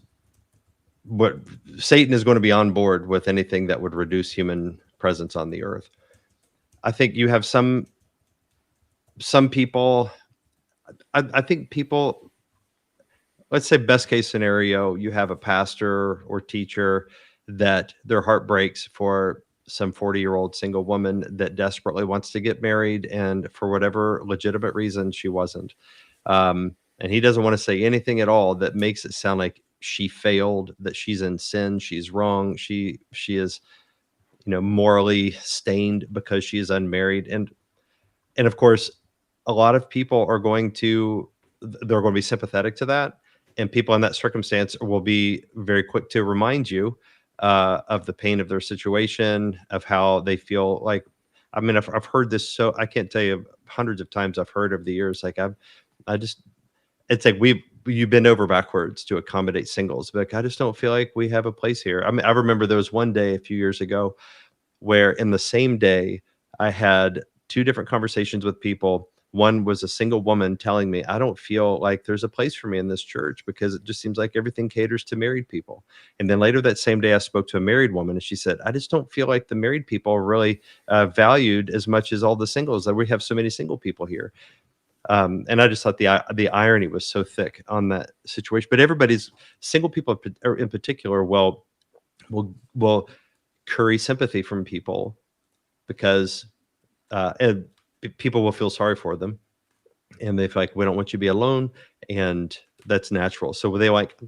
what Satan is going to be on board with anything that would reduce human presence on the earth. I think you have some people. I think people, let's say best case scenario, you have a pastor or teacher that their heart breaks for some 40-year-old single woman that desperately wants to get married, and for whatever legitimate reason she wasn't. And he doesn't want to say anything at all that makes it sound like she failed, that she's in sin, she's wrong, she is, morally stained because she is unmarried. And of course, a lot of people are going to be sympathetic to that. And people in that circumstance will be very quick to remind you of the pain of their situation, of how they feel like, I mean, I've heard this, so I can't tell you hundreds of times I've heard over the years, like it's like you bend over backwards to accommodate singles. But like, I just don't feel like we have a place here. I mean, I remember there was one day a few years ago where in the same day I had two different conversations with people One was a single woman telling me, I don't feel like there's a place for me in this church because it just seems like everything caters to married people. And then later that same day, I spoke to a married woman, and she said, I just don't feel like the married people are really valued as much as all the singles, that we have so many single people here. And I just thought the irony was so thick on that situation. But everybody's single people in particular will curry sympathy from people because and people will feel sorry for them, and they feel like, we don't want you to be alone, and that's natural. So they like,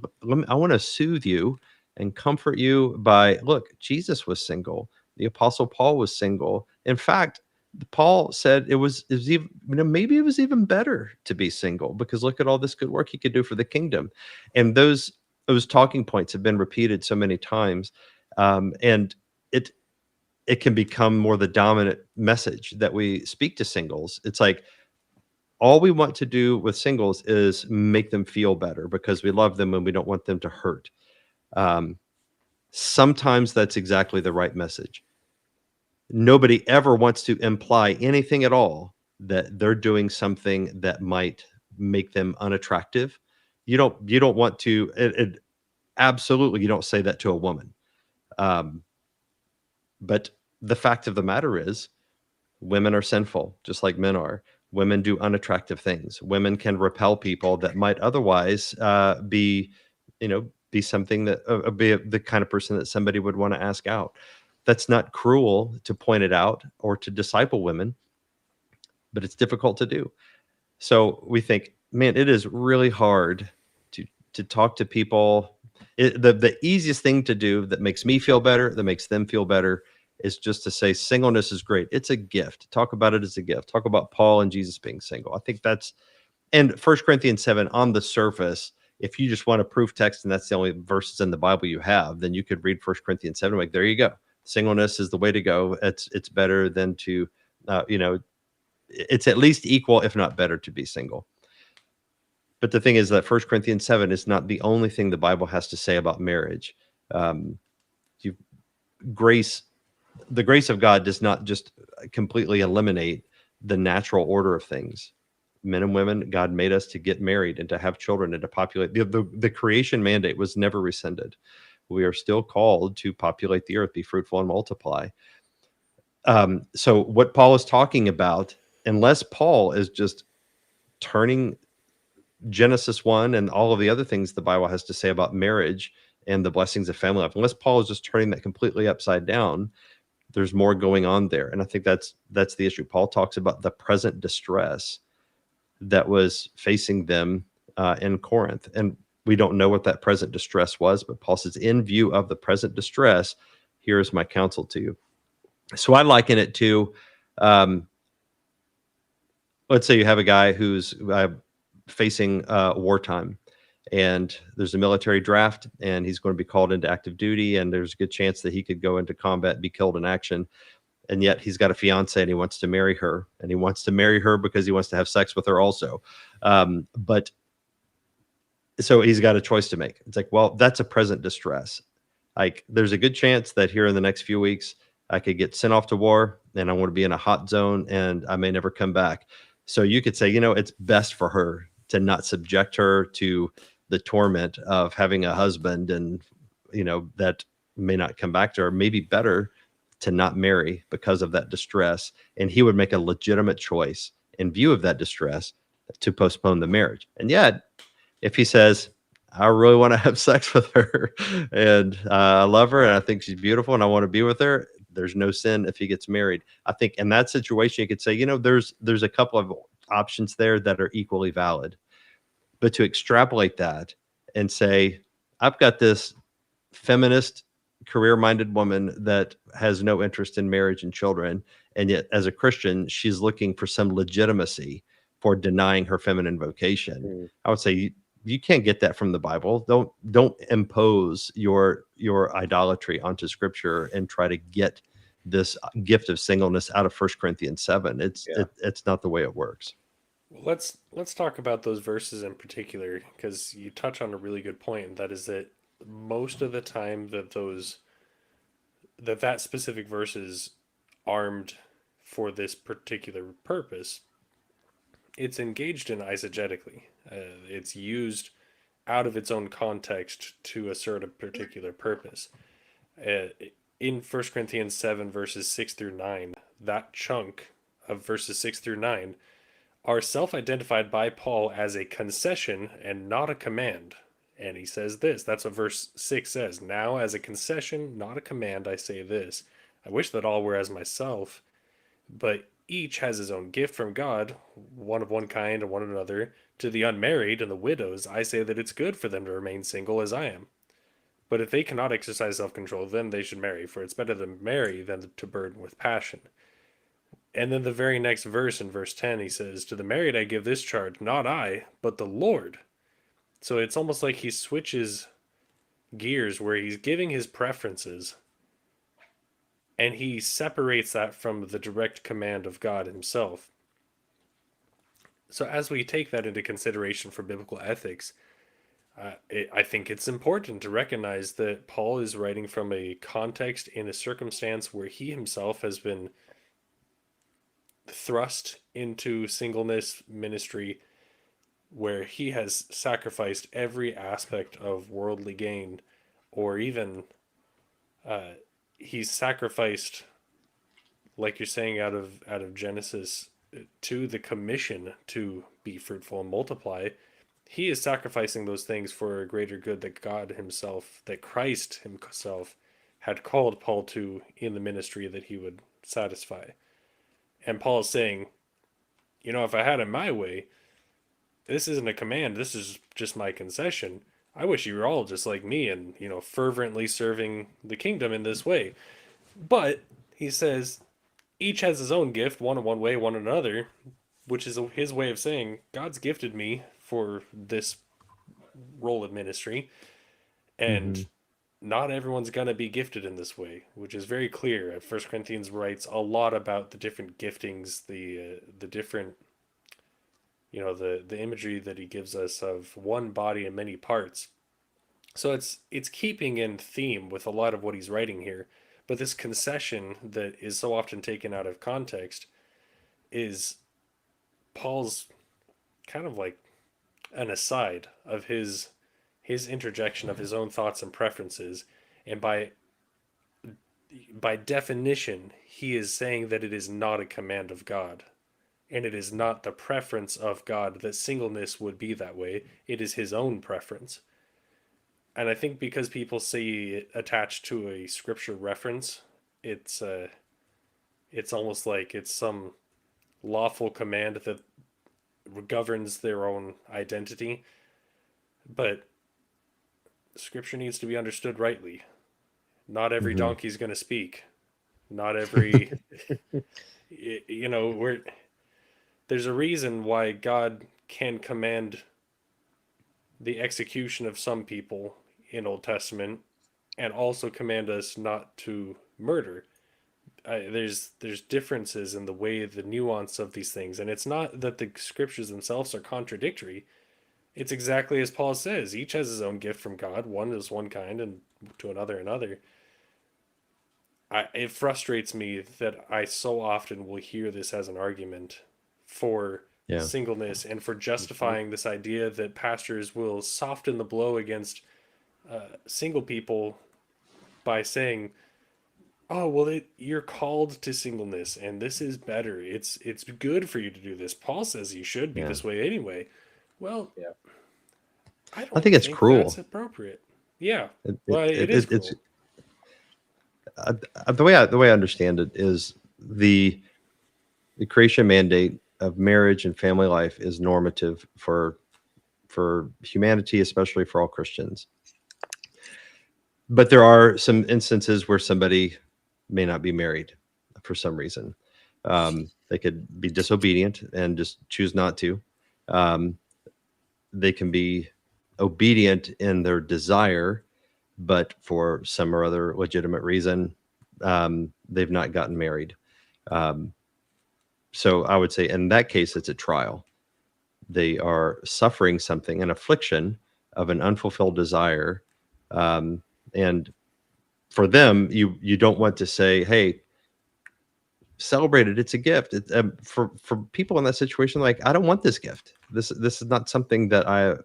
I want to soothe you and comfort you by, look, Jesus was single. The Apostle Paul was single. In fact, Paul said it was even, maybe it was even better to be single because look at all this good work he could do for the kingdom. And those talking points have been repeated so many times, and it can become more the dominant message that we speak to singles. It's like, all we want to do with singles is make them feel better because we love them and we don't want them to hurt. Sometimes that's exactly the right message. Nobody ever wants to imply anything at all that they're doing something that might make them unattractive. You don't want to, absolutely, you don't say that to a woman. But the fact of the matter is, women are sinful, just like men are. Women do unattractive things. Women can repel people that might otherwise be something that be the kind of person that somebody would want to ask out. That's not cruel to point it out or to disciple women, but it's difficult to do. So we think, man, it is really hard to talk to people. The easiest thing to do that makes me feel better, that makes them feel better, is just to say singleness is great. It's a gift. Talk about it as a gift. Talk about Paul and Jesus being single. I think that's, and 1 Corinthians 7 on the surface, if you just want a proof text and that's the only verses in the Bible you have, then you could read 1 Corinthians 7 like, there you go. Singleness is the way to go. It's better than to, it's at least equal, if not better, to be single. But the thing is that 1 Corinthians 7 is not the only thing the Bible has to say about marriage. The grace of God does not just completely eliminate the natural order of things. Men and women, God made us to get married and to have children and to populate. The creation mandate was never rescinded. We are still called to populate the earth, be fruitful and multiply. So what Paul is talking about, unless Paul is just turning Genesis 1 and all of the other things the Bible has to say about marriage and the blessings of family life, unless Paul is just turning that completely upside down, there's more going on there. And I think that's the issue. Paul talks about the present distress that was facing them in Corinth. And we don't know what that present distress was, but Paul says, in view of the present distress, here is my counsel to you. So I liken it to, let's say you have a guy who's facing wartime, and there's a military draft, and he's going to be called into active duty, and there's a good chance that he could go into combat, be killed in action. And yet he's got a fiance and he wants to marry her, and he wants to marry her because he wants to have sex with her also. But so he's got a choice to make. It's like, well, that's a present distress. Like, there's a good chance that here in the next few weeks, I could get sent off to war and I want to be in a hot zone and I may never come back. So you could say, it's best for her to not subject her to the torment of having a husband, and, that may not come back to her. Maybe better to not marry because of that distress. And he would make a legitimate choice in view of that distress to postpone the marriage. And yet, if he says, I really want to have sex with her and I love her and I think she's beautiful and I want to be with her, there's no sin if he gets married. I think in that situation, you could say, there's a couple of options there that are equally valid. But to extrapolate that and say, I've got this feminist, career-minded woman that has no interest in marriage and children, and yet as a Christian, she's looking for some legitimacy for denying her feminine vocation. I would say you can't get that from the Bible. Don't impose your idolatry onto Scripture and try to get this gift of singleness out of 1 Corinthians 7. It's not the way it works. Well, let's talk about those verses in particular, because you touch on a really good point, and that is that most of the time that specific verse is armed for this particular purpose it's engaged in eisegetically. It's used out of its own context to assert a particular purpose. Uh, in 1 Corinthians 7, verses 6 through 9, that chunk of verses 6 through 9 are self-identified by Paul as a concession and not a command. And he says this, that's what verse 6 says. Now, as a concession, not a command, I say this. I wish that all were as myself, but each has his own gift from God, one of one kind and one of another. To the unmarried and the widows, I say that it's good for them to remain single as I am. But if they cannot exercise self-control, then they should marry, for it's better to marry than to burden with passion. And then the very next verse, in verse 10, he says, to the married I give this charge, not I, but the Lord. So it's almost like he switches gears where he's giving his preferences and he separates that from the direct command of God himself. So as we take that into consideration for biblical ethics, I think it's important to recognize that Paul is writing from a context in a circumstance where he himself has been thrust into singleness ministry, where he has sacrificed every aspect of worldly gain, or even he's sacrificed, like you're saying, out of Genesis, to the commission to be fruitful and multiply. He is sacrificing those things for a greater good that God himself, that Christ himself had called Paul to in the ministry that he would satisfy. And Paul is saying, if I had it my way, this isn't a command, this is just my concession. I wish you were all just like me and, fervently serving the kingdom in this way. But he says, each has his own gift, one in one way, one in another, which is his way of saying, God's gifted me for this role of ministry, and not everyone's going to be gifted in this way, which is very clear. 1 Corinthians writes a lot about the different giftings, the different, the imagery that he gives us of one body and many parts. So it's keeping in theme with a lot of what he's writing here. But this concession that is so often taken out of context is Paul's kind of like an aside of his interjection of his own thoughts and preferences, and by definition he is saying that it is not a command of God, and it is not the preference of God that singleness would be that way. It is his own preference. And I think because people see it attached to a scripture reference, it's almost like it's some lawful command that governs their own identity. But scripture needs to be understood rightly. Not every donkey's going to speak. Not every, there's a reason why God can command the execution of some people in Old Testament and also command us not to murder. There's differences in the way, the nuance of these things, and it's not that the scriptures themselves are contradictory. It's exactly as Paul says, each has his own gift from God. One is one kind, and to another. It frustrates me that I so often will hear this as an argument for singleness and for justifying this idea that pastors will soften the blow against single people by saying, oh, well, you're called to singleness and this is better. It's good for you to do this. Paul says you should be this way anyway. Well, I think it's cruel. That's appropriate. Yeah. It is cruel. The way I understand it is the creation mandate of marriage and family life is normative for humanity, especially for all Christians. But there are some instances where somebody may not be married for some reason. They could be disobedient and just choose not to. They can be obedient in their desire, but for some or other legitimate reason, they've not gotten married. So I would say in that case, it's a trial. They are suffering something, an affliction of an unfulfilled desire. And for them, you don't want to say, hey, celebrate it. It's a gift. For people in that situation, like, I don't want this gift. This is not something that I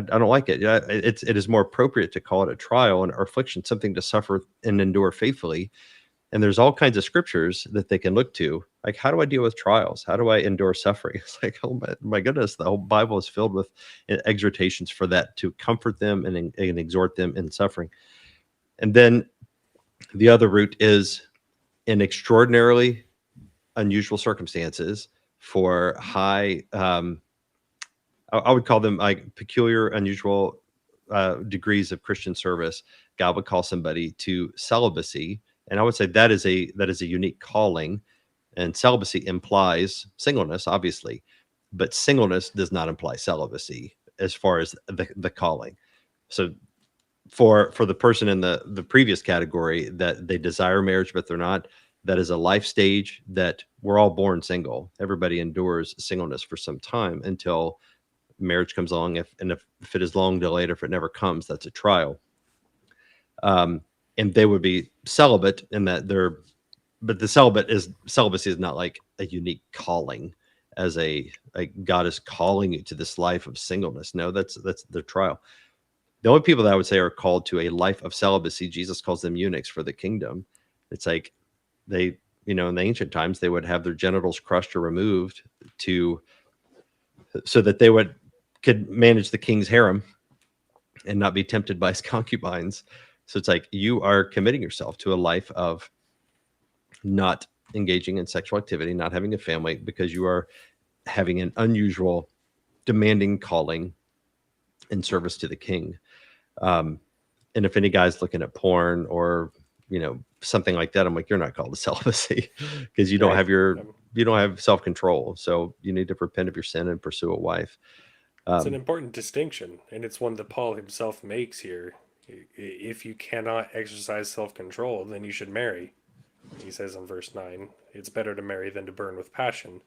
don't like it. Yeah, it is more appropriate to call it a trial and or affliction, something to suffer and endure faithfully. And there's all kinds of scriptures that they can look to. Like, how do I deal with trials? How do I endure suffering? It's like, oh my goodness, the whole Bible is filled with exhortations for that, to comfort them and exhort them in suffering. And then the other route is in extraordinarily unusual circumstances for high, I would call them like peculiar, unusual degrees of Christian service. God would call somebody to celibacy, and I would say that is a unique calling. And celibacy implies singleness, obviously, but singleness does not imply celibacy as far as the calling. So for the person in the previous category, that they desire marriage but they're not, that is a life stage that we're all born single. Everybody endures singleness for some time until marriage comes along. If it is long delayed, if it never comes, that's a trial. And they would be celibate in that but the celibacy is not like a unique calling as like God is calling you to this life of singleness. No, that's the trial. The only people that I would say are called to a life of celibacy, Jesus calls them eunuchs for the kingdom. It's like they, in the ancient times, they would have their genitals crushed or removed so that they could manage the king's harem and not be tempted by his concubines. So it's like you are committing yourself to a life of not engaging in sexual activity, not having a family, because you are having an unusual, demanding calling in service to the king. And if any guy's looking at porn or something like that, I'm like, you're not called to celibacy because you don't have self-control. So you need to repent of your sin and pursue a wife. It's an important distinction, and it's one that Paul himself makes here. If you cannot exercise self-control, then you should marry. He says in verse 9, it's better to marry than to burn with passion.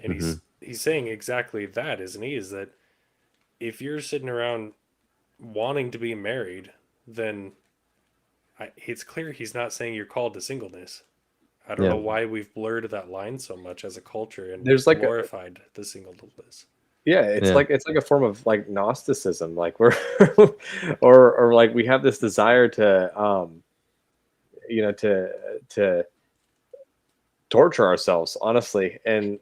And he's saying exactly that, isn't he? Is that if you're sitting around wanting to be married, then it's clear he's not saying you're called to singleness. I don't know why we've blurred that line so much as a culture and there's like glorified the singleness. Yeah, it's like a form of like Gnosticism, like we're or like we have this desire to to torture ourselves, honestly, and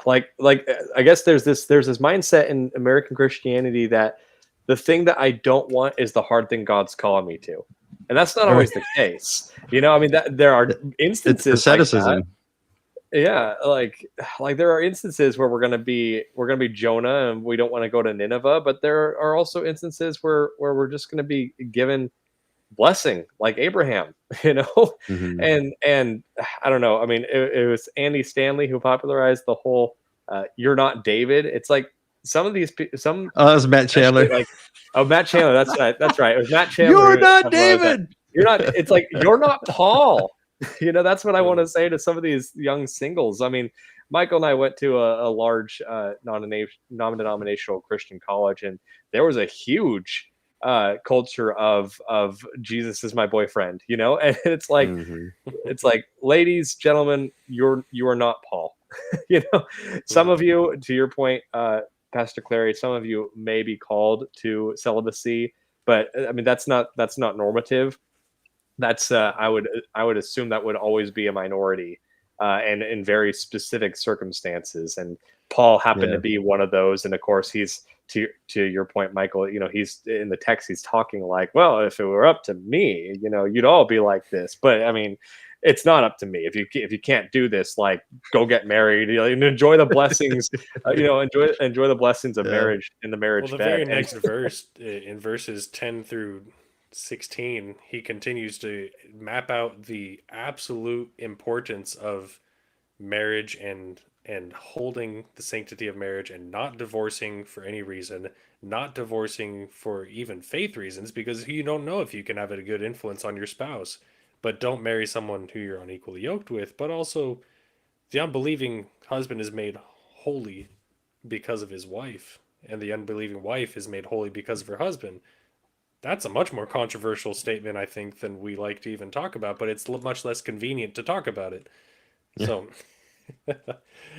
like I guess there's this mindset in American Christianity that the thing that I don't want is the hard thing God's calling me to, and that's not always the case. I mean, that there are instances it's asceticism. like that. Yeah, like there are instances where we're gonna be Jonah and we don't want to go to Nineveh, but there are also instances where we're just gonna be given blessing like Abraham, and I don't know. I mean, it was Andy Stanley who popularized the whole "You're not David." It's like some of these some. Oh, that was Matt Chandler. Matt Chandler. That's right. It was Matt Chandler. You're not David. You're not. It's like you're not Paul. That's what I want to say to some of these young singles. I mean, Michael and I went to a large non-denominational Christian college, and there was a huge culture of Jesus is my boyfriend, and it's like it's like, ladies, gentlemen, you are not Paul. Some of you, to your point, Pastor Clary, some of you may be called to celibacy, but I mean that's not normative. That's I would assume that would always be a minority, and in very specific circumstances. And Paul happened to be one of those. And of course, he's to your point, Michael. He's in the text. He's talking like, well, if it were up to me, you'd all be like this. But I mean, it's not up to me. If you can't do this, like, go get married. And enjoy the blessings. Enjoy the blessings of marriage in the marriage bed. The very next verse, in verses 10 through 16, he continues to map out the absolute importance of marriage and holding the sanctity of marriage and not divorcing for any reason, not divorcing for even faith reasons, because you don't know if you can have a good influence on your spouse. But don't marry someone who you're unequally yoked with. But also, the unbelieving husband is made holy because of his wife, and the unbelieving wife is made holy because of her husband. That's a much more controversial statement, I think, than we like to even talk about, but it's much less convenient to talk about it. So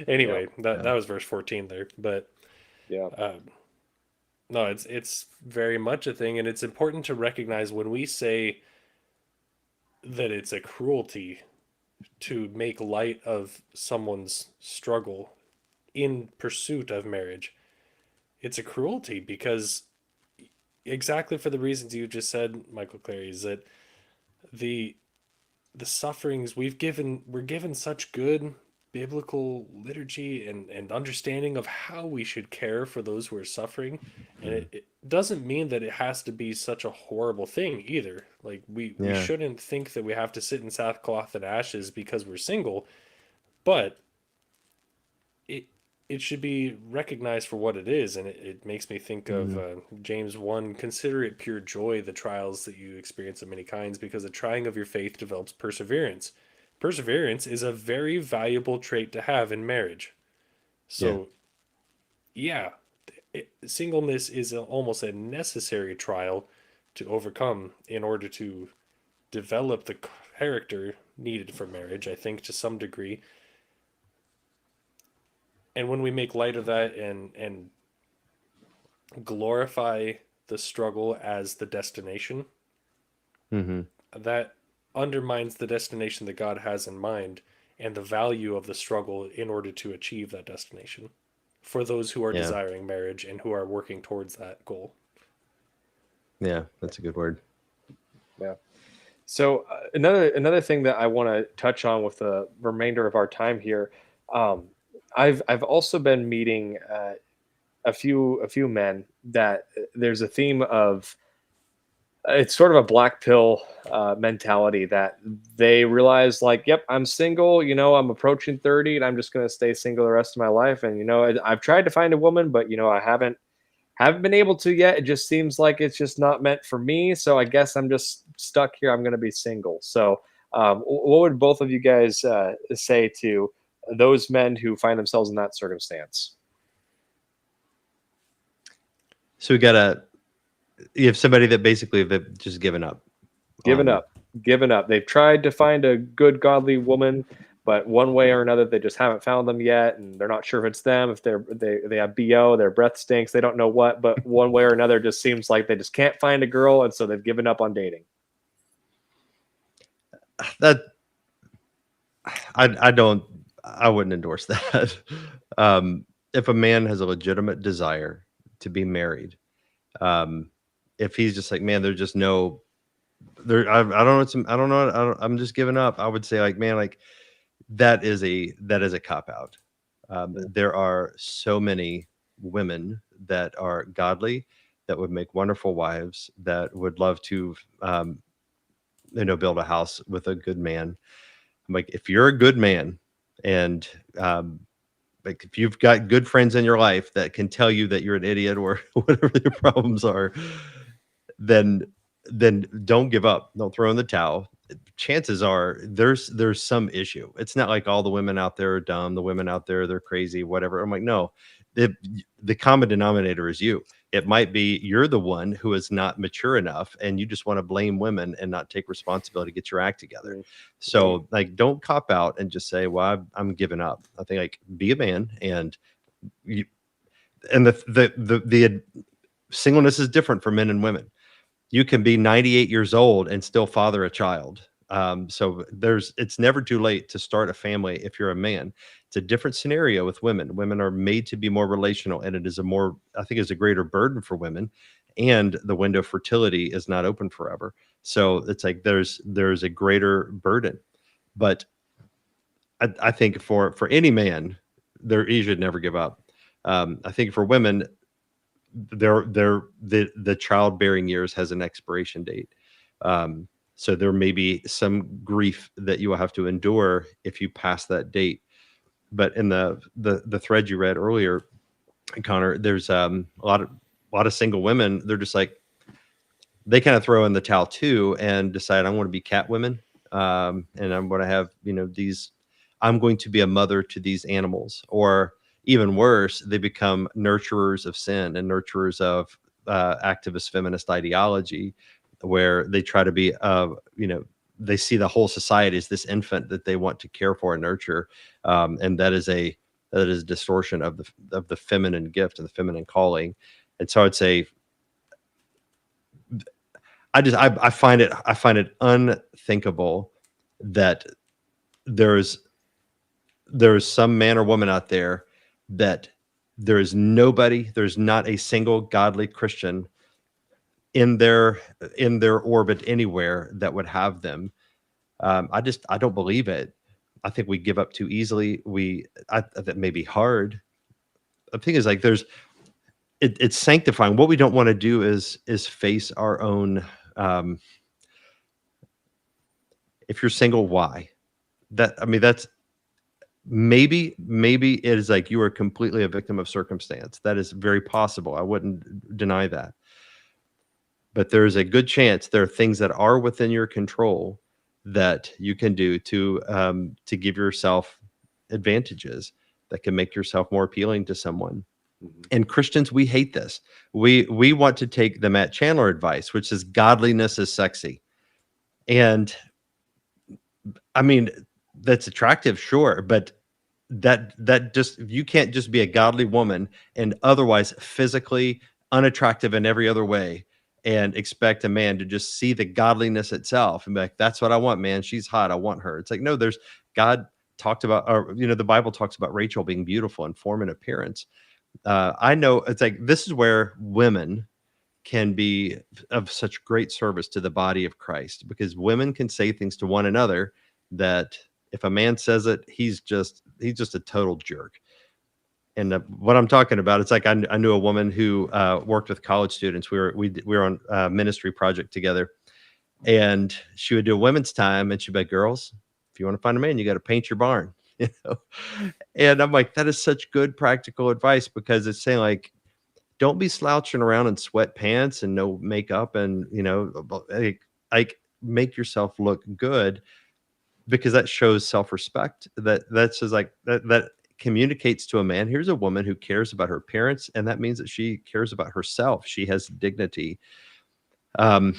anyway, that was verse 14 there, but Yeah. no, it's very much a thing, and it's important to recognize when we say that it's a cruelty to make light of someone's struggle in pursuit of marriage. It's a cruelty because exactly for the reasons you just said, Michael Clary, is that the the sufferings we're given such good biblical liturgy and understanding of how we should care for those who are suffering, and it doesn't mean that it has to be such a horrible thing either. Like we Yeah. shouldn't think that we have to sit in sackcloth and ashes because we're single, but it it should be recognized for what it is, and it makes me think of James 1, consider it pure joy, the trials that you experience of many kinds, because the trying of your faith develops perseverance. Perseverance is a very valuable trait to have in marriage. Yeah. So yeah, singleness is almost a necessary trial to overcome in order to develop the character needed for marriage, I think, to some degree. And when we make light of that and glorify the struggle as the destination, Mm-hmm. that undermines the destination that God has in mind and the value of the struggle in order to achieve that destination for those who are Yeah. desiring marriage and who are working towards that goal. Yeah, that's a good word. Yeah. So another thing that I want to touch on with the remainder of our time here, I've also been meeting a few men that there's a theme of it's sort of a black pill mentality that they realize like, yep, I'm single, I'm approaching 30 and I'm just going to stay single the rest of my life. And, I've tried to find a woman, but, I haven't been able to yet. It just seems like it's just not meant for me. So I guess I'm just stuck here. I'm going to be single. So what would both of you guys say to those men who find themselves in that circumstance? So you have somebody that basically they've just given up. Given up. They've tried to find a good, godly woman, but one way or another, they just haven't found them yet, and they're not sure if it's them. If they have BO, their breath stinks. They don't know what, but one way or another, it just seems like they just can't find a girl, and so they've given up on dating. That I wouldn't endorse that. If a man has a legitimate desire to be married, if he's just like, man, there's just no there, I don't know, I'm just giving up. I would say like, man, like that is a cop out. There are so many women that are godly that would make wonderful wives that would love to, build a house with a good man. I'm like, if you're a good man and, like if you've got good friends in your life that can tell you that you're an idiot or whatever your problems are, then don't give up. Don't throw in the towel. Chances are there's some issue. It's not like all the women out there are dumb. The women out there, they're crazy, whatever. I'm like, no, the common denominator is you. It might be you're the one who is not mature enough and you just want to blame women and not take responsibility to get your act together. So like, don't cop out and just say, well, I'm giving up. I think like be a man and the singleness is different for men and women. You can be 98 years old and still father a child. So it's never too late to start a family if you're a man. It's a different scenario with women. Women are made to be more relational, and it is I think it's a greater burden for women, and the window of fertility is not open forever. So it's like there's a greater burden. But I think for any man, he should never give up. I think for women, the childbearing years has an expiration date. So there may be some grief that you will have to endure if you pass that date. But in the thread you read earlier, Connor, there's a lot of single women. They're just like, they kind of throw in the towel too and decide, I want to be cat women. And I'm going to have, I'm going to be a mother to these animals. Or even worse, they become nurturers of sin and nurturers of activist feminist ideology, where they try to be, they see the whole society as this infant that they want to care for and nurture, and that is a distortion of the feminine gift and the feminine calling. And so I'd say, I find it unthinkable that there's some man or woman out there that there's not a single godly Christian in their orbit anywhere that would have them. I don't believe it. I think we give up too easily. That may be hard. The thing is, like, it's sanctifying. What we don't want to do is face our own. If you're single, why? That's maybe it is like you are completely a victim of circumstance. That is very possible. I wouldn't deny that. But there is a good chance there are things that are within your control that you can do to give yourself advantages that can make yourself more appealing to someone. And Christians, we hate this. We want to take the Matt Chandler advice, which is godliness is sexy. And I mean, that's attractive, sure, but that just, you can't just be a godly woman and otherwise physically unattractive in every other way and expect a man to just see the godliness itself and be like, that's what I want, man. She's hot. I want her. It's like, no, God talked about, or, the Bible talks about Rachel being beautiful in form and appearance. I know it's like, this is where women can be of such great service to the body of Christ, because women can say things to one another that if a man says it, he's just a total jerk. And what I'm talking about, it's like I knew a woman who worked with college students. We were on a ministry project together, and she would do a women's time, and she'd be like, "Girls, if you want to find a man, you got to paint your barn." And I'm like, that is such good practical advice, because it's saying, like, don't be slouching around in sweatpants and no makeup, and like make yourself look good, because that shows self-respect. That's just like that communicates to a man, here's a woman who cares about her appearance, and that means that she cares about herself. She has dignity. I'll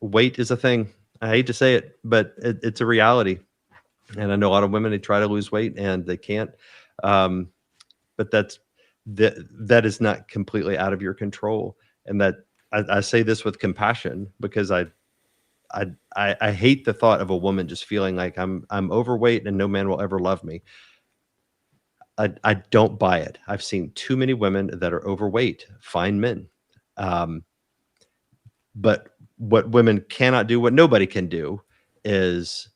weight is a thing. I hate to say it, but it's a reality. And I know a lot of women, they try to lose weight and they can't. But that is not completely out of your control. And that I say this with compassion, because I hate the thought of a woman just feeling like I'm overweight and no man will ever love me. I don't buy it. I've seen too many women that are overweight find men. But what women cannot do, what nobody can do, is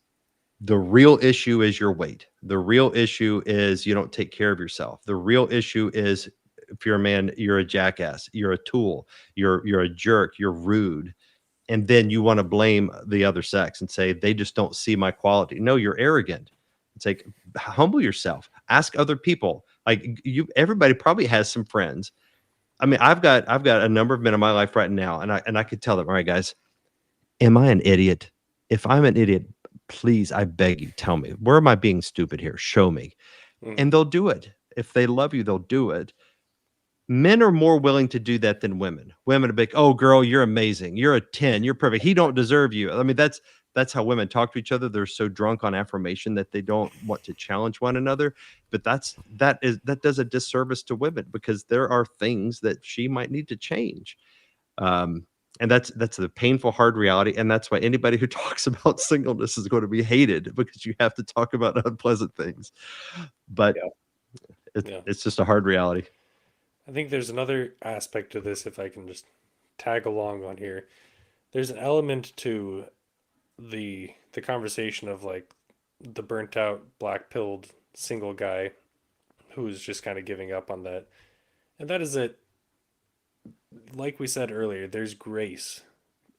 the real issue is your weight. The real issue is you don't take care of yourself. The real issue is, if you're a man, you're a jackass, you're a tool, you're a jerk, you're rude. And then you want to blame the other sex and say, they just don't see my quality. No, you're arrogant. It's like, humble yourself. Ask other people. Like, everybody probably has some friends. I mean, I've got a number of men in my life right now, and I could tell them, all right, guys, am I an idiot? If I'm an idiot, please, I beg you, tell me, where am I being stupid here? Show me. And they'll do it. If they love you, they'll do it. Men are more willing to do that than women. Women are big, oh, girl, you're amazing. You're a 10. You're perfect. He don't deserve you. I mean, that's how women talk to each other. They're so drunk on affirmation that they don't want to challenge one another. But that does a disservice to women, because there are things that she might need to change. And that's the painful, hard reality. And that's why anybody who talks about singleness is going to be hated, because you have to talk about unpleasant things. But it's just a hard reality. I think there's another aspect to this, if I can just tag along on here. There's an element to the conversation of, like, the burnt out, black pilled single guy who's just kind of giving up on that. And that is that, like we said earlier, there's grace.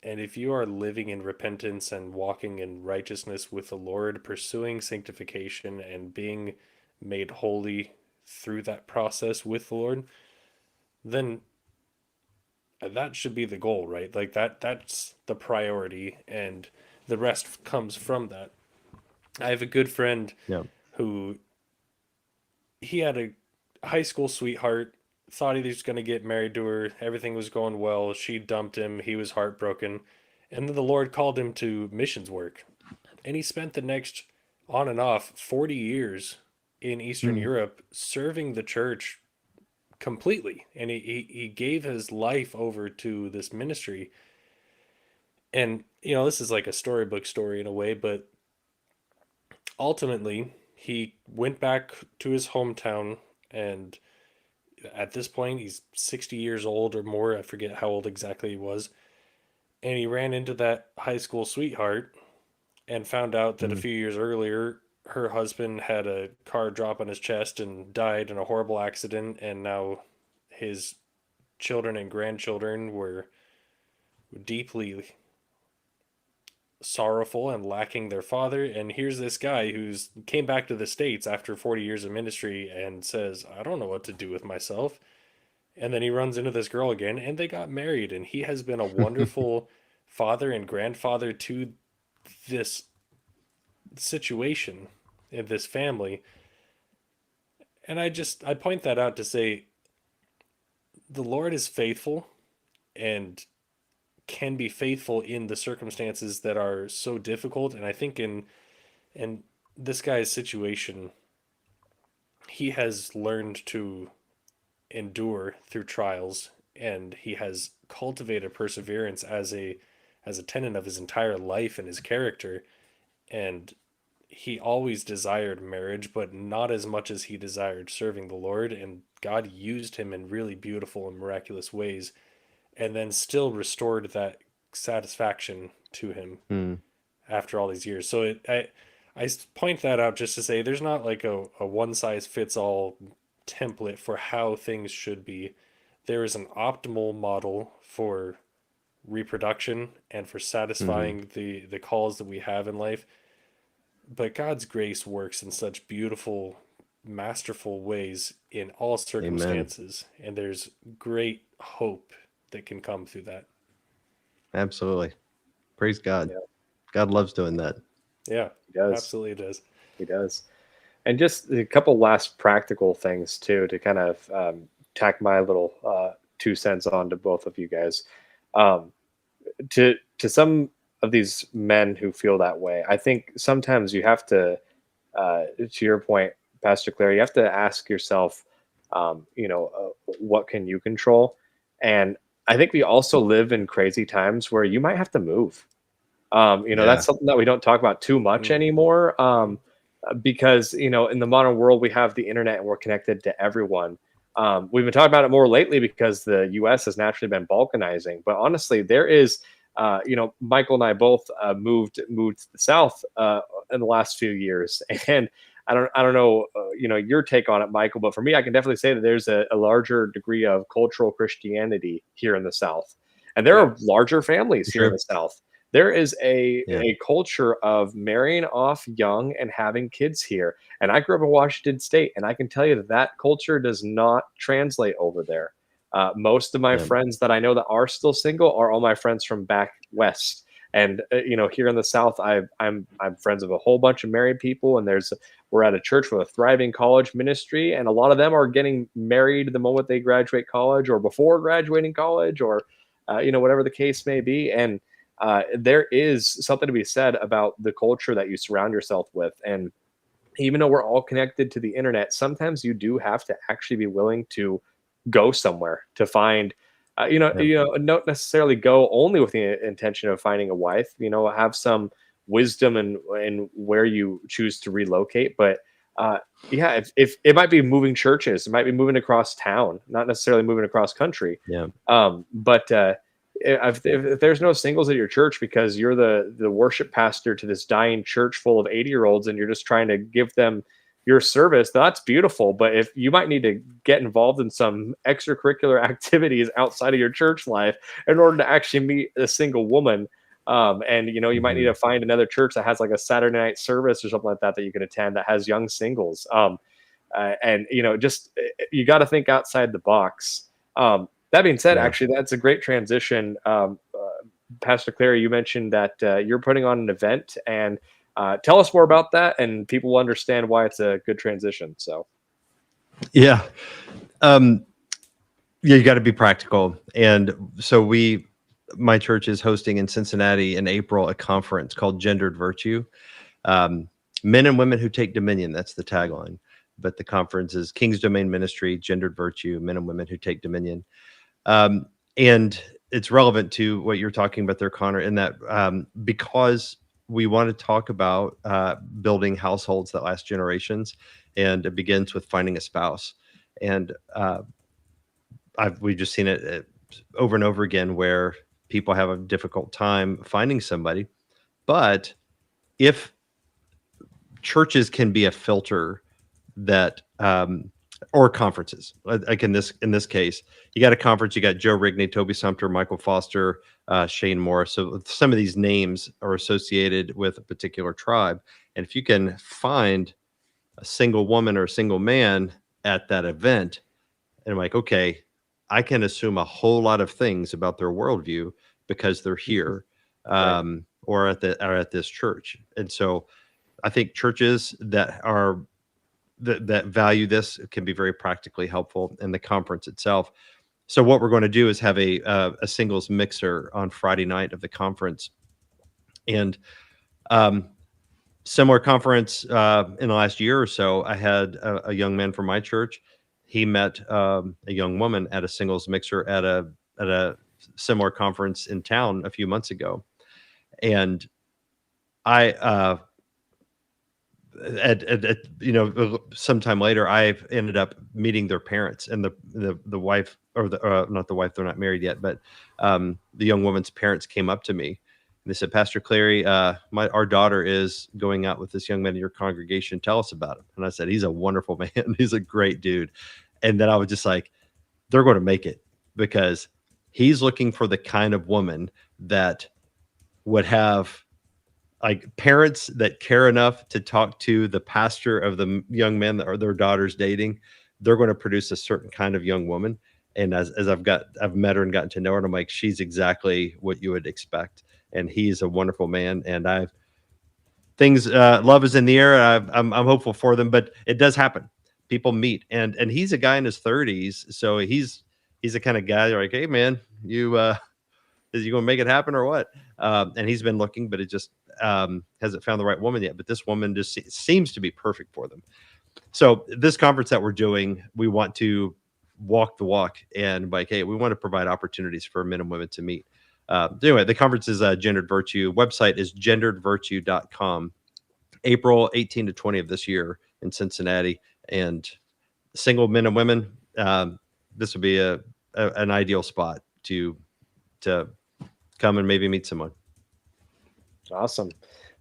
And if you are living in repentance and walking in righteousness with the Lord, pursuing sanctification and being made holy through that process with the Lord, then that should be the goal, right? Like, that's the priority, and the rest comes from that. I have a good friend who, he had a high school sweetheart thought he was going to get married to her. Everything was going well. She dumped him. He was heartbroken. And then the Lord called him to missions work. And he spent the next on and off 40 years in Eastern Mm. Europe serving the church completely. And he gave his life over to this ministry. And, this is like a storybook story in a way, but ultimately, he went back to his hometown, and at this point, he's 60 years old or more. I forget how old exactly he was. And he ran into that high school sweetheart and found out that a Mm. few years earlier, her husband had a car drop on his chest and died in a horrible accident. And now his children and grandchildren were deeply sorrowful and lacking their father. And here's this guy who's came back to the States after 40 years of ministry and says, I don't know what to do with myself. And then he runs into this girl again, and they got married, and he has been a wonderful father and grandfather to this situation in this family. And I point that out to say the Lord is faithful and can be faithful in the circumstances that are so difficult. And I think in this guy's situation, he has learned to endure through trials, and he has cultivated perseverance as a tenet of his entire life and his character. And he always desired marriage, but not as much as he desired serving the Lord. And God used him in really beautiful and miraculous ways, and then still restored that satisfaction to him Mm. after all these years. So I point that out just to say there's not like a one size fits all template for how things should be. There is an optimal model for reproduction and for Mhm. satisfying the calls that we have in life. But God's grace works in such beautiful, masterful ways in all Amen. circumstances, and there's great hope that can come through that. Absolutely. Praise God. Yeah, God loves doing that. Yeah, he does. absolutely it does. He does. And just a couple last practical things too to kind of tack my little 2 cents on to both of you guys. Um, to some of these men who feel that way, I think sometimes you have to your point, Pastor Claire, you have to ask yourself, what can you control? And I think we also live in crazy times where you might have to move. Yeah. That's something that we don't talk about too much Mm. anymore, because in the modern world we have the internet and we're connected to everyone. We've been talking about it more lately because the U.S. has naturally been balkanizing, but honestly, there is, Michael and I both moved to the South in the last few years, and I don't know, your take on it, Michael, but for me, I can definitely say that there's a larger degree of cultural Christianity here in the South, and there Yeah. are larger families here in Sure. the South. There is Yeah. a culture of marrying off young and having kids here. And I grew up in Washington State, and I can tell you that that culture does not translate over there. Most of my Yeah. friends that I know that are still single are all my friends from back west. And here in the South, I'm friends with a whole bunch of married people, and we're at a church with a thriving college ministry, and a lot of them are getting married the moment they graduate college, or before graduating college, or whatever the case may be. And there is something to be said about the culture that you surround yourself with. And even though we're all connected to the internet, sometimes you do have to actually be willing to go somewhere to find, Yeah. not necessarily go only with the intention of finding a wife, have some wisdom in where you choose to relocate. But yeah, if it might be moving churches, it might be moving across town, not necessarily moving across country. Yeah. But if there's no singles at your church because you're the worship pastor to this dying church full of 80-year-olds and you're just trying to give them your service, that's beautiful. But if you might need to get involved in some extracurricular activities outside of your church life in order to actually meet a single woman, and you might need Mhm. to find another church that has like a Saturday night service or something like that that you can attend that has young singles. And just you got to think outside the box. That being said, Yeah. actually, that's a great transition. Pastor Clary, you mentioned that you're putting on an event, and tell us more about that, and people will understand why it's a good transition. So, Yeah. Um, Yeah, you got to be practical. And so my church is hosting in Cincinnati in April a conference called Gendered Virtue. Um, Men and Women Who Take Dominion. That's the tagline. But the conference is King's Domain Ministry, Gendered Virtue, Men and Women Who Take Dominion. And it's relevant to what you're talking about there, Connor, in that because we want to talk about building households that last generations, and it begins with finding a spouse. And we've just seen it over and over again where people have a difficult time finding somebody. But if churches can be a filter that or conferences, like in this case, you got a conference, you got Joe Rigney, Toby Sumter, Michael Foster, Shane Morris. So some of these names are associated with a particular tribe. And if you can find a single woman or a single man at that event, and I'm like, okay, I can assume a whole lot of things about their worldview because they're here or at this church. And so I think churches that value this can be very practically helpful in the conference itself. So what we're going to do is have a singles mixer on Friday night of the conference, and similar conference in the last year or so. I had a young man from my church. He met a young woman at a singles mixer at a similar conference in town a few months ago, and I sometime later, I've ended up meeting their parents, and the wife, or not the wife, they're not married yet, but the young woman's parents came up to me and they said, Pastor Clary, our daughter is going out with this young man in your congregation. Tell us about him. And I said, he's a wonderful man. He's a great dude. And then I was just like, they're going to make it, because he's looking for the kind of woman that would have like parents that care enough to talk to the pastor of the young man that their daughter's dating. They're going to produce a certain kind of young woman. And as I've met her and gotten to know her, and I'm like, she's exactly what you would expect. And he's a wonderful man. And love is in the air. I'm hopeful for them, but it does happen. People meet, and he's a guy in his 30s. So he's the kind of guy you're like, hey man, is you going to make it happen or what? And he's been looking, but it just hasn't found the right woman yet. But this woman just seems to be perfect for them. So this conference that we're doing, we want to walk the walk, and like, hey, we want to provide opportunities for men and women to meet. Anyway, the conference is Gendered Virtue. Website is genderedvirtue.com. April 18 to 20 of this year in Cincinnati. And single men and women, this would be an ideal spot to come and maybe meet someone. Awesome.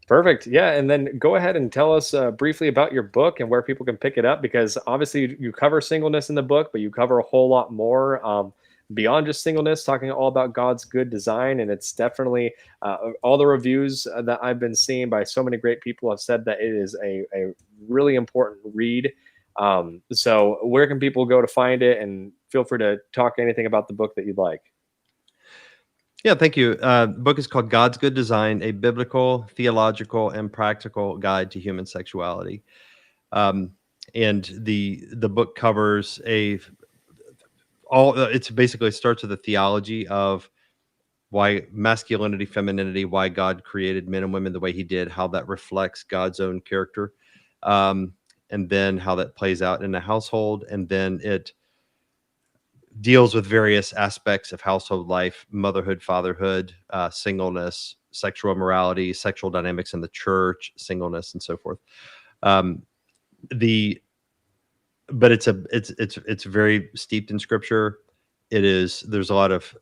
Perfect. Yeah. And then go ahead and tell us briefly about your book and where people can pick it up, because obviously you cover singleness in the book, but you cover a whole lot more beyond just singleness, talking all about God's good design. And it's definitely all the reviews that I've been seeing by so many great people have said that it is a really important read. So where can people go to find it? And feel free to talk anything about the book that you'd like. Yeah, thank you. The book is called God's Good Design, a biblical, theological, and practical guide to human sexuality. And the book covers it basically starts with the theology of why masculinity, femininity, why God created men and women the way he did, how that reflects God's own character, and then how that plays out in a household. And then it deals with various aspects of household life: motherhood, fatherhood, singleness, sexual immorality, sexual dynamics in the church, singleness, and so forth. But it's very steeped in scripture. There's a lot of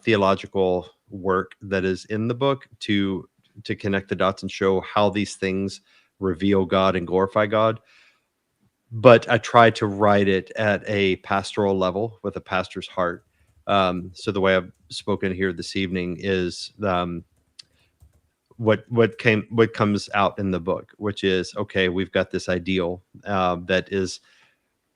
theological work that is in the book to connect the dots and show how these things reveal God and glorify God. But I try to write it at a pastoral level with a pastor's heart. So the way I've spoken here this evening is what comes out in the book, which is, okay, we've got this ideal that is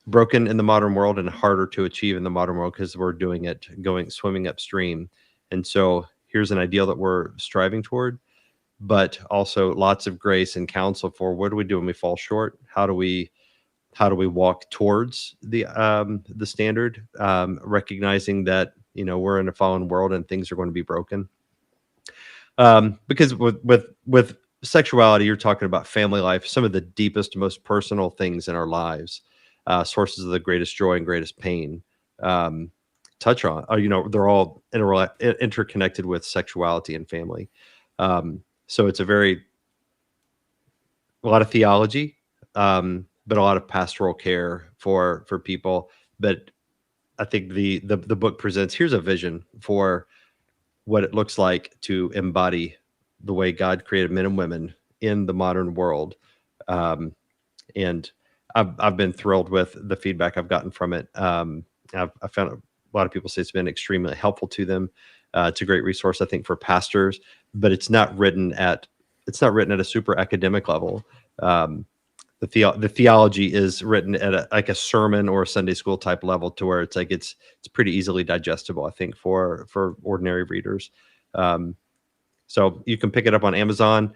broken in the modern world and harder to achieve in the modern world because we're doing it swimming upstream. And so here's an ideal that we're striving toward, but also lots of grace and counsel for what do we do when we fall short? How do we how do we walk towards the standard, recognizing that, you know, we're in a fallen world and things are going to be broken. Because with sexuality, you're talking about family life, some of the deepest, most personal things in our lives, sources of the greatest joy and greatest pain. Touch on, you know, they're all interconnected with sexuality and family. So it's a lot of theology, but a lot of pastoral care for people. But I think the book presents, here's a vision for what it looks like to embody the way God created men and women in the modern world. And I've been thrilled with the feedback I've gotten from it. I found a lot of people say it's been extremely helpful to them. It's a great resource, I think, for pastors, but it's not written at a super academic level. The theology is written at like a sermon or a Sunday school type level, to where it's like it's pretty easily digestible, I think, for ordinary readers. So you can pick it up on Amazon.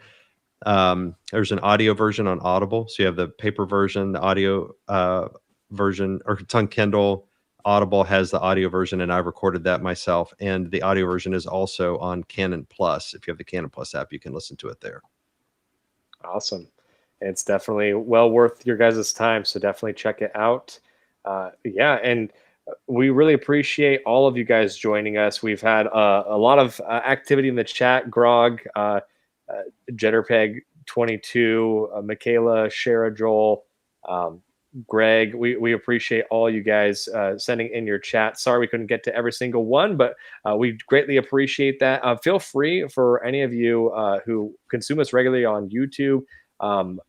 There's an audio version on Audible, so you have the paper version, the audio version, or it's on Kindle. Audible has the audio version, and I recorded that myself. And the audio version is also on Canon Plus. If you have the Canon Plus app, you can listen to it there. Awesome. It's definitely well worth your guys' time. So definitely check it out. Yeah. And we really appreciate all of you guys joining us. We've had a lot of activity in the chat. Grog, Jetterpeg22, Michaela, Shara, Joel, Greg, we appreciate all you guys sending in your chat. Sorry we couldn't get to every single one, but we greatly appreciate that. Feel free, for any of you who consume us regularly on YouTube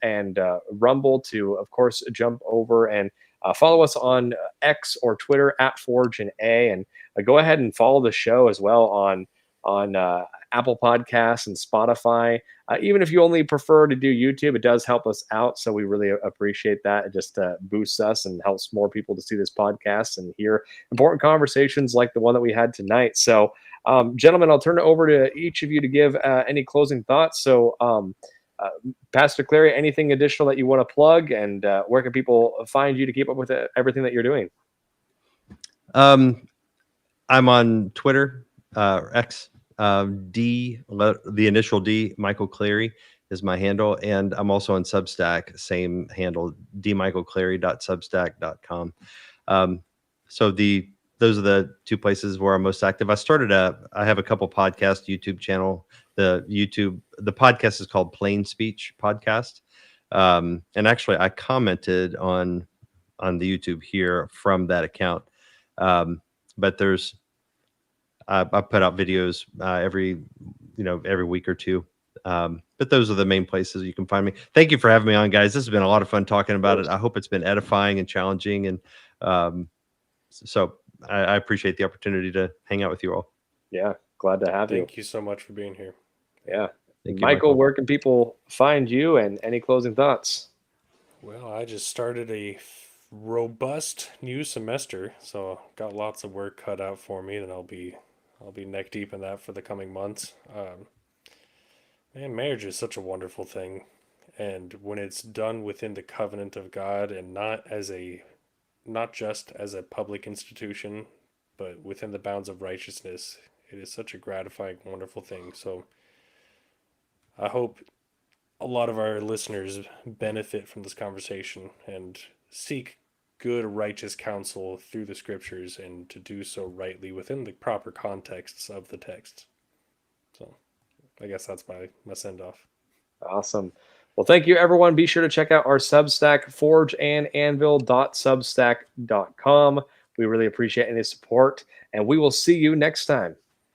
and Rumble, to, of course, jump over and follow us on X or Twitter at Forge and A, and go ahead and follow the show as well on Apple Podcasts and Spotify. Even if you only prefer to do YouTube, it does help us out. So we really appreciate that. It just boosts us and helps more people to see this podcast and hear important conversations like the one that we had tonight. So, gentlemen, I'll turn it over to each of you to give any closing thoughts. So, Pastor Clary, anything additional that you want to plug, and where can people find you to keep up with everything that you're doing? I'm on Twitter, X. The initial D, Michael Clary is my handle, and I'm also on Substack, same handle, dmichaelclary.substack.com. So those are the two places where I'm most active. I have a couple podcast YouTube channel. The podcast is called Plain Speech Podcast. And actually I commented on the YouTube here from that account. But I put out videos every week or two. But those are the main places you can find me. Thank you for having me on, guys. This has been a lot of fun talking about it. I hope it's been edifying and challenging. And so I appreciate the opportunity to hang out with you all. Yeah, glad to have you. Thank you so much for being here. Yeah. Thank you, Michael, where can people find you, and any closing thoughts? Well, I just started a robust new semester, so got lots of work cut out for me, and I'll be neck deep in that for the coming months. Man, marriage is such a wonderful thing, and when it's done within the covenant of God, and not just as a public institution, but within the bounds of righteousness, it is such a gratifying, wonderful thing. So I hope a lot of our listeners benefit from this conversation and seek good, righteous counsel through the scriptures, and to do so rightly within the proper contexts of the text. So I guess that's my send-off. Awesome. Well, thank you, everyone. Be sure to check out our Substack, forgeandanvil.substack.com. We really appreciate any support, and we will see you next time.